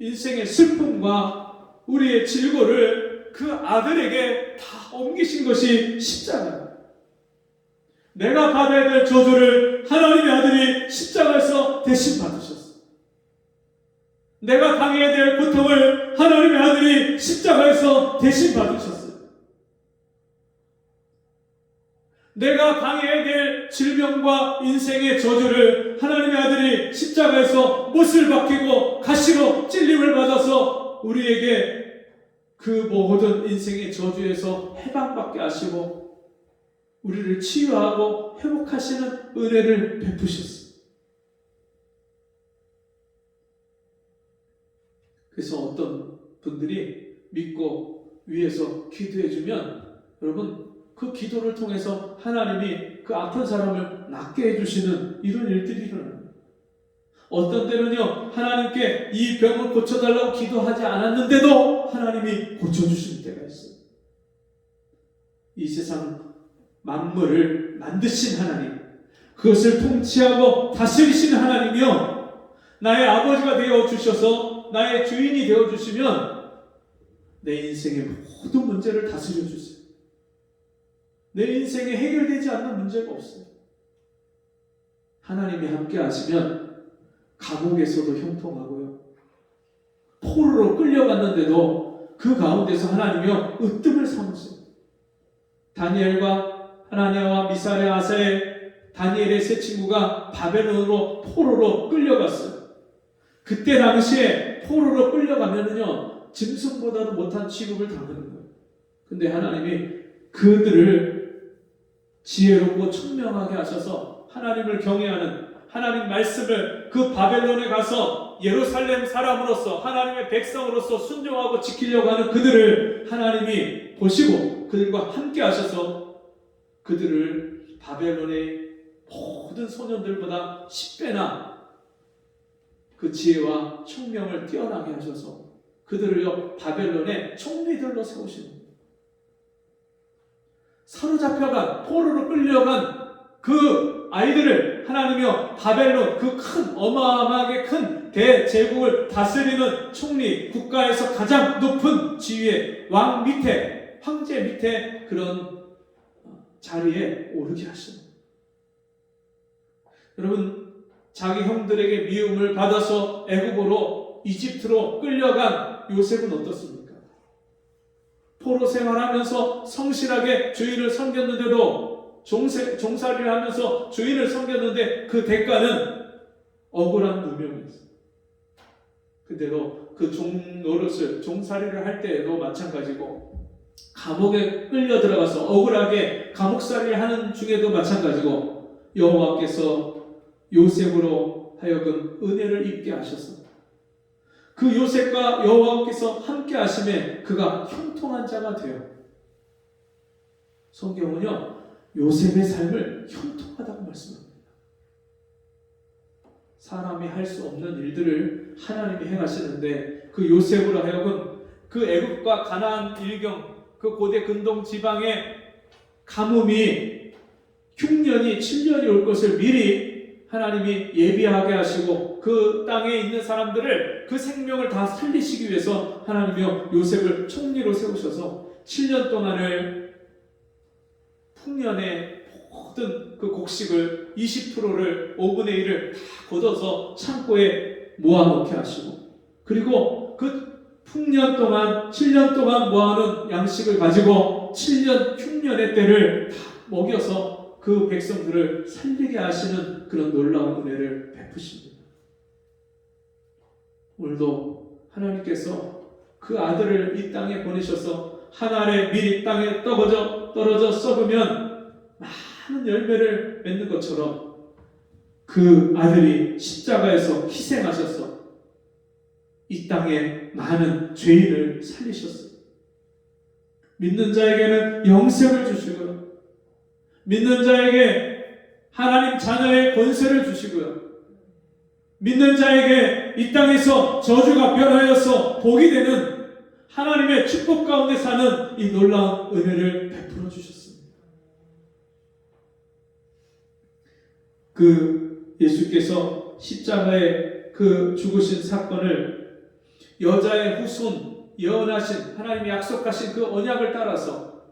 인생의 슬픔과 우리의 질고를 그 아들에게 다 옮기신 것이 십자가예요. 내가 받아야 될 저주를 하나님의 아들이 십자가에서 대신 받으셨어요. 내가 당해야 될 고통을 하나님의 아들이 십자가에서 대신 받으셨어요. 내가 당해야 될 질병과 인생의 저주를 하나님의 아들이 십자가에서 못을 박히고 가시로 찔림을 받아서 우리에게 그 모든 인생의 저주에서 해방받게 하시고 우리를 치유하고 회복하시는 은혜를 베푸셨어요. 그래서 어떤 분들이 믿고 위에서 기도해주면 여러분 그 기도를 통해서 하나님이 그 아픈 사람을 낫게 해주시는 이런 일들이 일어납니다. 어떤 때는요 하나님께 이 병을 고쳐달라고 기도하지 않았는데도 하나님이 고쳐주시는 때가 있어요. 이 세상 만물을 만드신 하나님, 그것을 통치하고 다스리시는 하나님이요 나의 아버지가 되어주셔서 나의 주인이 되어주시면 내 인생의 모든 문제를 다스려 주세요. 내 인생에 해결되지 않는 문제가 없어요. 하나님이 함께 하시면 감옥에서도 형통하고요. 포로로 끌려갔는데도 그 가운데서 하나님이요 으뜸을 삼으세요. 다니엘과 하나냐와 미사엘, 아사엘, 다니엘의 세 친구가 바벨론으로 포로로 끌려갔어요. 그때 당시에 포로로 끌려가면은요 짐승보다도 못한 취급을 당하는 거예요. 근데 하나님이 그들을 지혜롭고 청명하게 하셔서 하나님을 경외하는 하나님 말씀을 그 바벨론에 가서 예루살렘 사람으로서 하나님의 백성으로서 순종하고 지키려고 하는 그들을 하나님이 보시고 그들과 함께 하셔서 그들을 바벨론의 모든 소년들보다 10배나 그 지혜와 총명을 뛰어나게 하셔서 그들을요 바벨론의 총리들로 세우시는 거예요. 사로잡혀간 포로로 끌려간 그 아이들을 하나님이요 바벨론 그 큰 어마어마하게 큰 대제국을 다스리는 총리, 국가에서 가장 높은 지위의 왕 밑에 황제 밑에 그런 자리에 오르게 하시는 거예요. 여러분 자기 형들에게 미움을 받아서 애굽으로 이집트로 끌려간 요셉은 어떻습니까? 포로 생활하면서 성실하게 주인을 섬겼는데도 종살이를 하면서 주인을 섬겼는데 그 대가는 억울한 누명이었어요. 근데도 그 종노릇을 종살이를 할 때에도 마찬가지고 감옥에 끌려 들어가서 억울하게 감옥살이를 하는 중에도 마찬가지고 여호와께서 요셉으로 하여금 은혜를 입게 하셨습니다. 그 요셉과 여호와께서 함께 하심에 그가 형통한 자가 되어 성경은요 요셉의 삶을 형통하다고 말씀합니다. 사람이 할 수 없는 일들을 하나님이 행하시는데 그 요셉으로 하여금 그 애굽과 가나안 일경 그 고대 근동 지방의 가뭄이 흉년이 7년이 올 것을 미리 하나님이 예비하게 하시고 그 땅에 있는 사람들을 그 생명을 다 살리시기 위해서 하나님이요 요셉을 총리로 세우셔서 7년 동안을 풍년의 모든 그 곡식을 20%를 5분의 1을 다 걷어서 창고에 모아놓게 하시고 그리고 그 풍년 동안 7년 동안 모아놓은 양식을 가지고 7년 흉년의 때를 다 먹여서 그 백성들을 살리게 하시는 그런 놀라운 은혜를 베푸십니다. 오늘도 하나님께서 그 아들을 이 땅에 보내셔서 한 알의 밀이 땅에 떨어져 썩으면 많은 열매를 맺는 것처럼 그 그 아들이 십자가에서 희생하셔서 이 땅에 많은 죄인을 살리셨어요. 믿는 자에게는 영생을 주시고요. 믿는 자에게 하나님 자녀의 권세를 주시고요. 믿는 자에게 이 땅에서 저주가 변하여서 복이 되는 하나님의 축복 가운데 사는 이 놀라운 은혜를 베풀어 주셨습니다. 그 예수께서 십자가에 그 죽으신 사건을 여자의 후손, 예언하신 하나님이 약속하신 그 언약을 따라서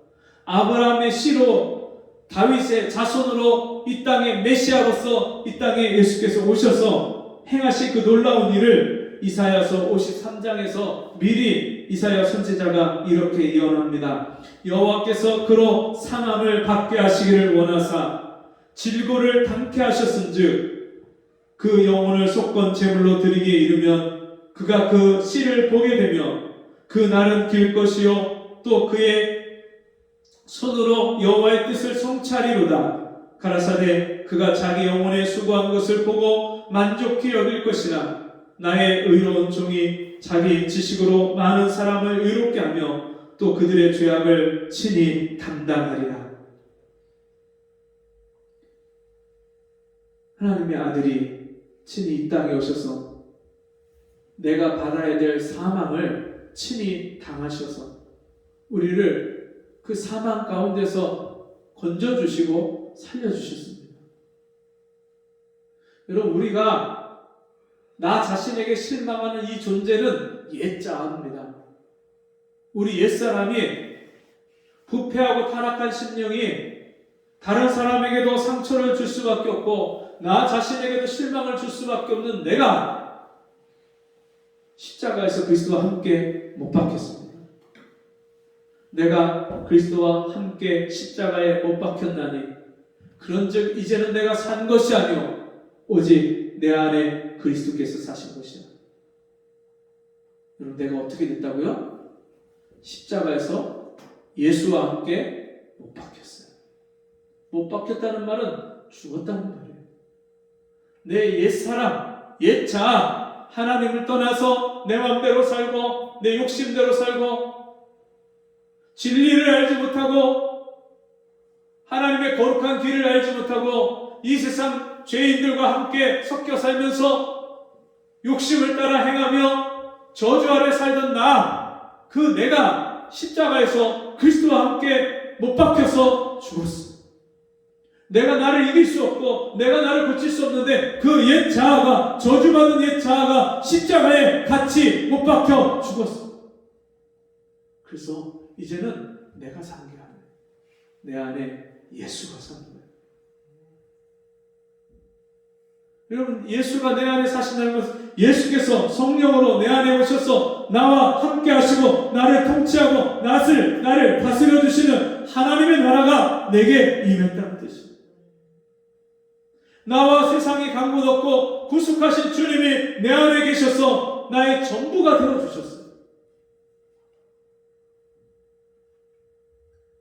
아브라함의 씨로 다윗의 자손으로 이 땅에 메시아로서 이 땅에 예수께서 오셔서 행하신 그 놀라운 일을 이사야서 53장에서 미리 이사야 선지자가 이렇게 예언합니다. 여호와께서 그로 상함을 받게 하시기를 원하사 질고를 당케 하셨은즉 그 영혼을 속건 제물로 드리기에 이르면 그가 그 씨를 보게 되며 그 날은 길 것이요 또 그의 손으로 여호와의 뜻을 성취하리로다. 가라사대 그가 자기 영혼에 수고한 것을 보고 만족히 여길 것이라. 나의 의로운 종이 자기 지식으로 많은 사람을 의롭게 하며 또 그들의 죄악을 친히 담당하리라. 하나님의 아들이 친히 이 땅에 오셔서 내가 받아야 될 사망을 친히 당하셔서 우리를 그 사망 가운데서 건져주시고 살려주셨습니다. 여러분, 우리가 나 자신에게 실망하는 이 존재는 옛자아입니다. 우리 옛사람이 부패하고 타락한 심령이 다른 사람에게도 상처를 줄 수밖에 없고 나 자신에게도 실망을 줄 수밖에 없는 내가 십자가에서 그리스도와 함께 못 박혔습니다. 내가 그리스도와 함께 십자가에 못 박혔나니 그런즉 이제는 내가 산 것이 아니요 오직 내 안에 그리스도께서 사신 것이야. 여러분, 내가 어떻게 됐다고요? 십자가에서 예수와 함께 못 박혔어요. 못 박혔다는 말은 죽었다는 말이에요. 내 옛사람, 옛자, 하나님을 떠나서 내 맘대로 살고 내 욕심대로 살고 진리를 알지 못하고 하나님의 거룩한 길을 알지 못하고 이 세상 죄인들과 함께 섞여 살면서 욕심을 따라 행하며 저주 아래 살던 나, 그 내가 십자가에서 그리스도와 함께 못 박혀서 죽었어. 내가 나를 이길 수 없고 내가 나를 고칠 수 없는데 그 옛 자아가, 저주받은 옛 자아가 십자가에 같이 못 박혀 죽었어. 그래서 이제는 내가 산 게 아니에요. 내 안에 예수가 산 거예요. 여러분, 예수가 내 안에 사신다는 것은 예수께서 성령으로 내 안에 오셔서 나와 함께 하시고 나를 통치하고 나를 다스려 주시는 하나님의 나라가 내게 임했다는 뜻이에요. 나와 세상이 간곳 없고 구속하신 주님이 내 안에 계셔서 나의 전부가 되어주셨어요.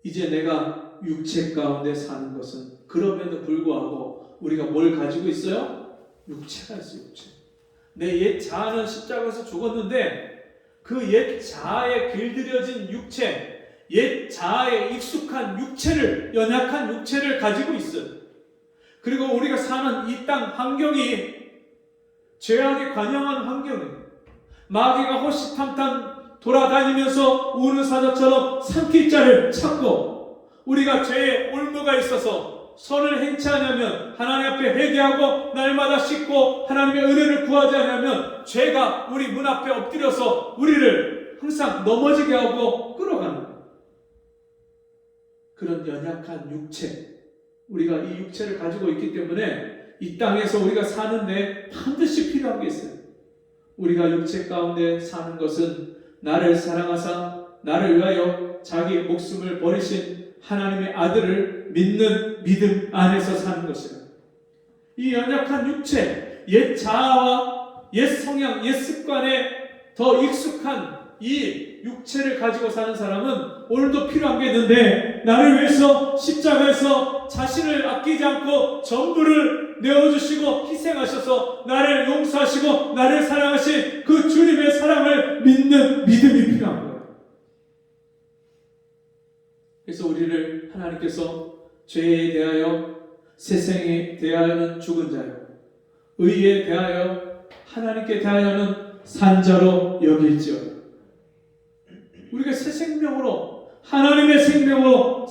이제 내가 육체 가운데 사는 것은 그럼에도 불구하고 우리가 뭘 가지고 있어요? 육체가 있어요. 육체. 내 옛 자아는 십자가에서 죽었는데 그 옛 자아에 길들여진 육체, 옛 자아에 익숙한 육체를, 연약한 육체를 가지고 있어요. 그리고 우리가 사는 이 땅 환경이 죄악에 관영한 환경이에요. 마귀가 호시탐탐 돌아다니면서 우는 사자처럼 삼킬 자를 찾고 우리가 죄에 올무가 있어서 선을 행치 않으면 하나님 앞에 회개하고 날마다 씻고 하나님의 은혜를 구하지 않으면 죄가 우리 문 앞에 엎드려서 우리를 항상 넘어지게 하고 끌어가는 거예요. 그런 연약한 육체, 우리가 이 육체를 가지고 있기 때문에 이 땅에서 우리가 사는데 반드시 필요한 게 있어요. 우리가 육체 가운데 사는 것은 나를 사랑하사 나를 위하여 자기 목숨을 버리신 하나님의 아들을 믿는 믿음 안에서 사는 것이에요. 이 연약한 육체, 옛 자아와 옛 성향, 옛 습관에 더 익숙한 이 육체를 가지고 사는 사람은 오늘도 필요한 게 있는데 나를 위해서 십자가에서 자신을 아끼지 않고 전부를 내어주시고 희생하셔서 나를 용서하시고 나를 사랑하신 그 주님의 사랑을 믿는 믿음이 필요한 거예요. 그래서 우리를 하나님께서 죄에 대하여 세상에 대하여는 죽은 자요 의에 대하여 하나님께 대하여는 산자로 여길지어다. 우리가 새 생명으로 하나님의 생명으로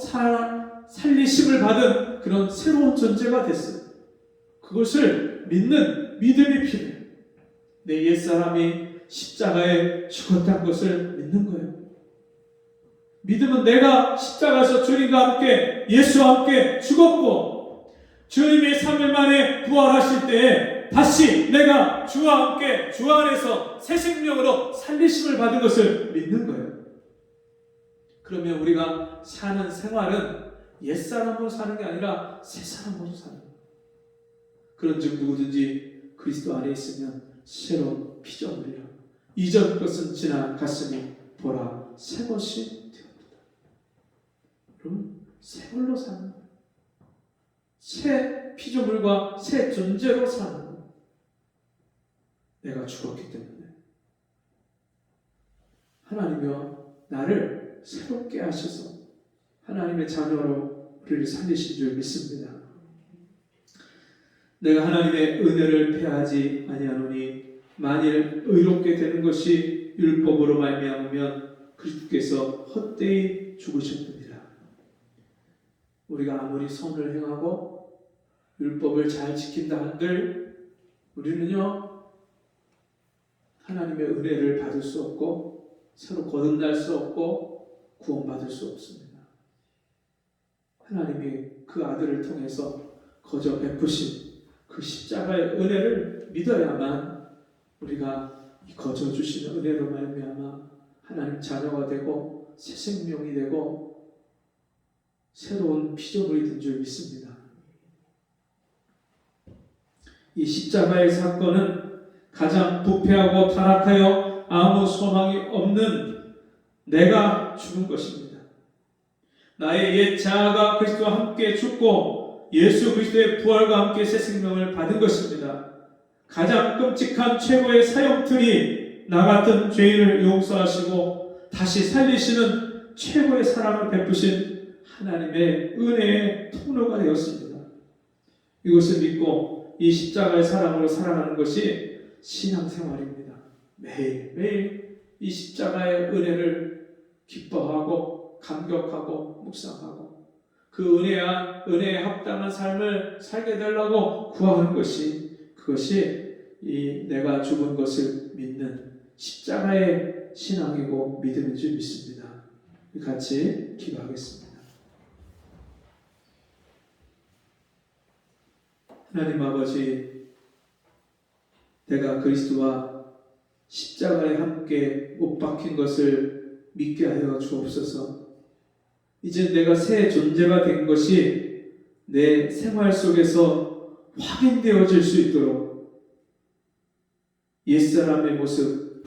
살리심을 받은 그런 새로운 존재가 됐어요. 그것을 믿는 믿음이 필요해요. 내 옛사람이 십자가에 죽었다는 것을 믿는 거예요. 믿음은 내가 십자가에서 주님과 함께 예수와 함께 죽었고 주님이 3일 만에 부활하실 때에 다시 내가 주와 함께 주 안에서 새 생명으로 살리심을 받은 것을 믿는 거예요. 그러면 우리가 사는 생활은 옛사람으로 사는 게 아니라 새사람으로 사는 거예요. 그런즉 누구든지 그리스도 안에 있으면 새로운 피조물이라 이전 것은 지나갔으니 보라 새 것이 되었다. 여러분 새 걸로 사는 거예요. 새 피조물과 새 존재로 사는 거예요. 내가 죽었기 때문에 하나님이여 나를 새롭게 하셔서 하나님의 자녀로 우리를 살리신 줄 믿습니다. 내가 하나님의 은혜를 패하지 아니하노니 만일 의롭게 되는 것이 율법으로 말미암으면 그리스도께서 헛되이 죽으셨느니라. 우리가 아무리 선을 행하고 율법을 잘 지킨다 한들 우리는요 하나님의 은혜를 받을 수 없고 새로 거듭날 수 없고 구원받을 수 없습니다. 하나님이 그 아들을 통해서 거저 베푸신 그 십자가의 은혜를 믿어야만 우리가 이 거저 주시는 은혜로 말미암아 하나님 자녀가 되고 새 생명이 되고 새로운 피조물이 된 줄 믿습니다. 이 십자가의 사건은 가장 부패하고 타락하여 아무 소망이 없는 내가 죽은 것입니다. 나의 옛 자아가 그리스도와 함께 죽고 예수 그리스도의 부활과 함께 새 생명을 받은 것입니다. 가장 끔찍한 최고의 사형틀이 나 같은 죄인을 용서하시고 다시 살리시는 최고의 사랑을 베푸신 하나님의 은혜의 통로가 되었습니다. 이것을 믿고 이 십자가의 사랑으로 살아가는 것이 신앙생활입니다. 매일매일 이 십자가의 은혜를 기뻐하고 감격하고 묵상하고 그 은혜에 합당한 삶을 살게 되려고 구하는 것이 그것이 이 내가 죽은 것을 믿는 십자가의 신앙이고 믿음인 줄 믿습니다. 같이 기도하겠습니다. 하나님 아버지, 내가 그리스도와 십자가에 함께 못 박힌 것을 믿게 하여 주옵소서. 이제 내가 새 존재가 된 것이 내 생활 속에서 확인되어질 수 있도록 옛사람의 모습,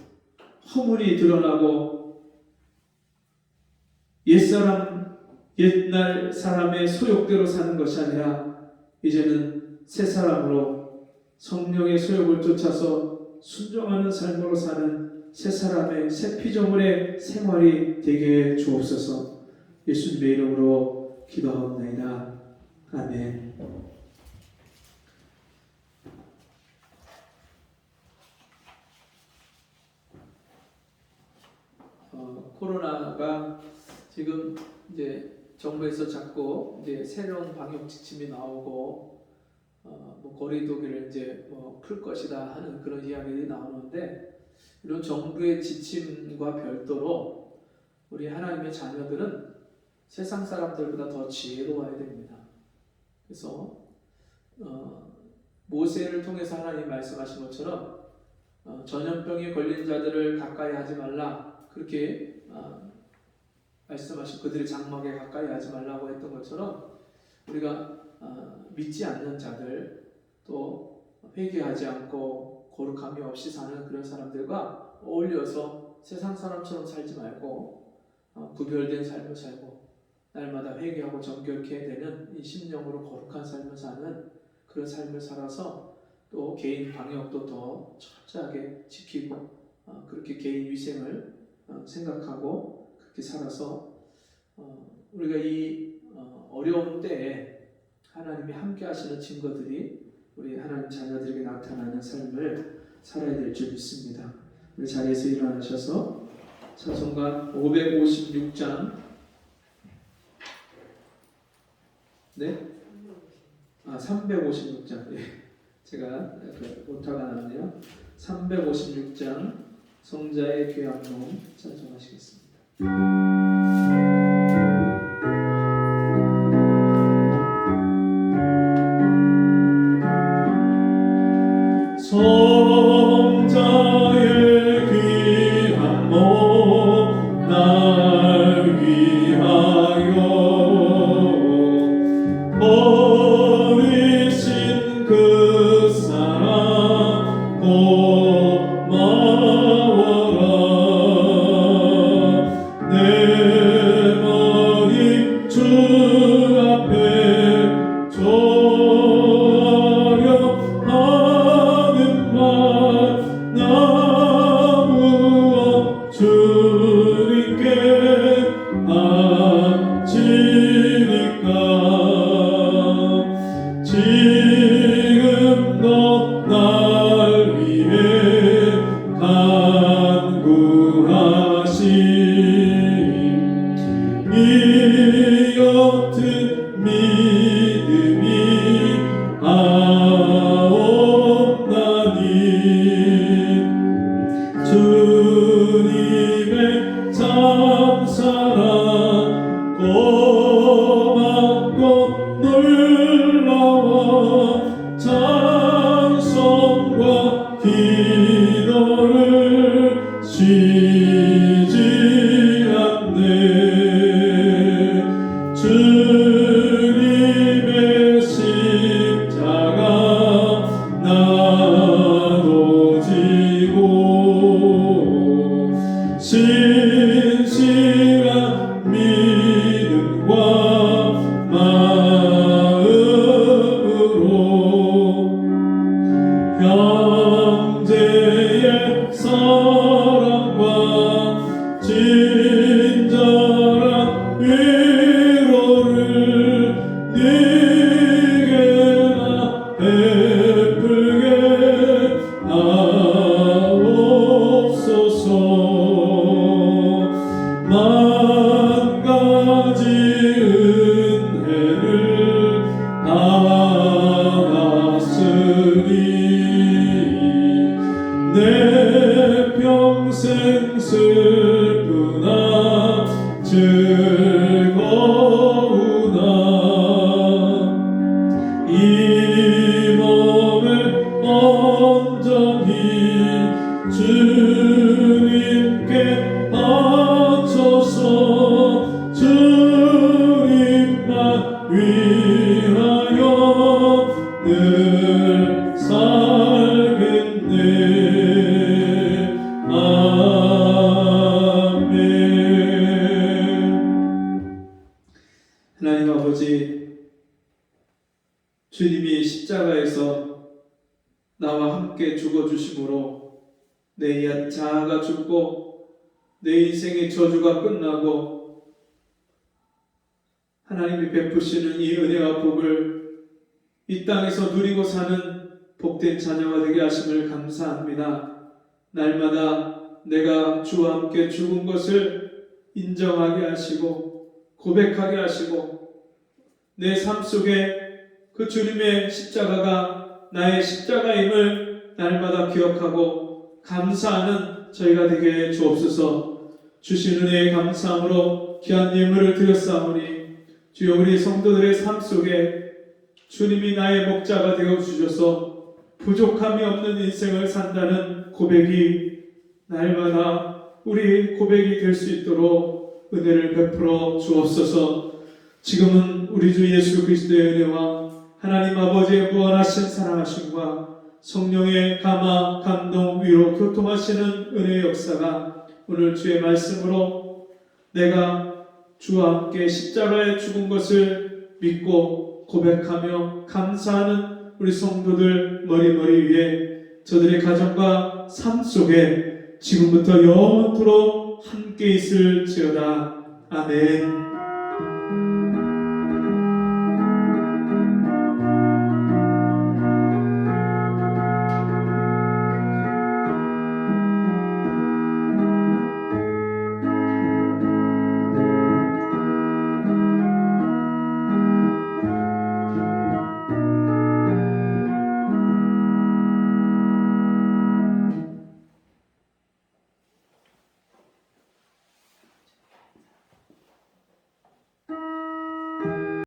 허물이 드러나고 옛날 사람의 소욕대로 사는 것이 아니라 이제는 새 사람으로 성령의 소욕을 쫓아서 순종하는 삶으로 사는 새 사람의 새 피조물의 생활이 되게 주옵소서. 예수님의 이름으로 기도하옵나이다. 아멘. 코로나가 지금 이제 정부에서 자꾸 이제 새로운 방역 지침이 나오고 뭐 거리두기를 이제 풀 것이다 하는 그런 이야기들이 나오는데 이런 정부의 지침과 별도로 우리 하나님의 자녀들은 세상 사람들보다 더 지혜로워야 됩니다. 그래서 모세를 통해서 하나님 말씀하신 것처럼 전염병에 걸린 자들을 가까이 하지 말라 그렇게 말씀하신 그들의 장막에 가까이 하지 말라고 했던 것처럼 우리가 믿지 않는 자들 또 회개하지 않고 거룩함이 없이 사는 그런 사람들과 어울려서 세상 사람처럼 살지 말고 구별된 삶을 살고 날마다 회개하고 정결케 되는 이 심령으로 거룩한 삶을 사는 그런 삶을 살아서 또 개인 방역도 더 철저하게 지키고 그렇게 개인 위생을 생각하고 그렇게 살아서 우리가 이 어려운 때에 하나님이 함께 하시는 증거들이 우리 하나님 자녀들에게 나타나는 삶을 살아야 될 줄 믿습니다. 우리 자리에서 일어나셔서 찬송가 556장 네? 356장 제가 오타가 났네요. 356장 성자의 귀함놈 찬송하시겠습니다. 성자의 귀한 몸 날 위하여 버리신 그 사랑 고마워라. 내 머리 주 앞에 조아려 하는 말 나무어 주님께 바치니까 지금 너 날 위해 간구하신 이 옅은 믿음이 아옵나니 주님의 참사랑 고맙고 놀라워 찬송과 기도를 쉬지 않네. 주님의 십자가 나도 지고 신실한 믿음과 마음으로 형제의 사랑과 친절한 위로를 네게나 베풀게 하옵소서. 만 가지 은혜를 받았으니 내 평생 슬프나 즐거우나 이 몸을 온전히 주님께 바쳐서 주님만 위하여 늘 살겠네. 아멘. 하나님 아버지, 주님이 십자가에서 나와 함께 죽어주심으로 내 자아가 죽고 내 인생의 저주가 끝나고 하나님이 베푸시는 이 은혜와 복을 이 땅에서 누리고 사는 복된 자녀가 되게 하심을 감사합니다. 날마다 내가 주와 함께 죽은 것을 인정하게 하시고 고백하게 하시고 내 삶 속에 그 주님의 십자가가 나의 십자가임을 날마다 기억하고 감사하는 저희가 되게 주옵소서. 주신 은혜에 감사함으로 귀한 예물을 드렸사오니 주여 우리 성도들의 삶 속에 주님이 나의 목자가 되어 주셔서 부족함이 없는 인생을 산다는 고백이 날마다 우리 고백이 될 수 있도록 은혜를 베풀어 주옵소서. 지금은 우리 주 예수 그리스도의 은혜와 하나님 아버지의 무한하신 사랑하심과 성령의 감화, 감동, 위로, 교통하시는 은혜의 역사가 오늘 주의 말씀으로 내가 주와 함께 십자가에 죽은 것을 믿고 고백하며 감사하는 우리 성도들 머리머리 위에 저들의 가정과 삶 속에 지금부터 영원토록 함께 있을지어다. 아멘.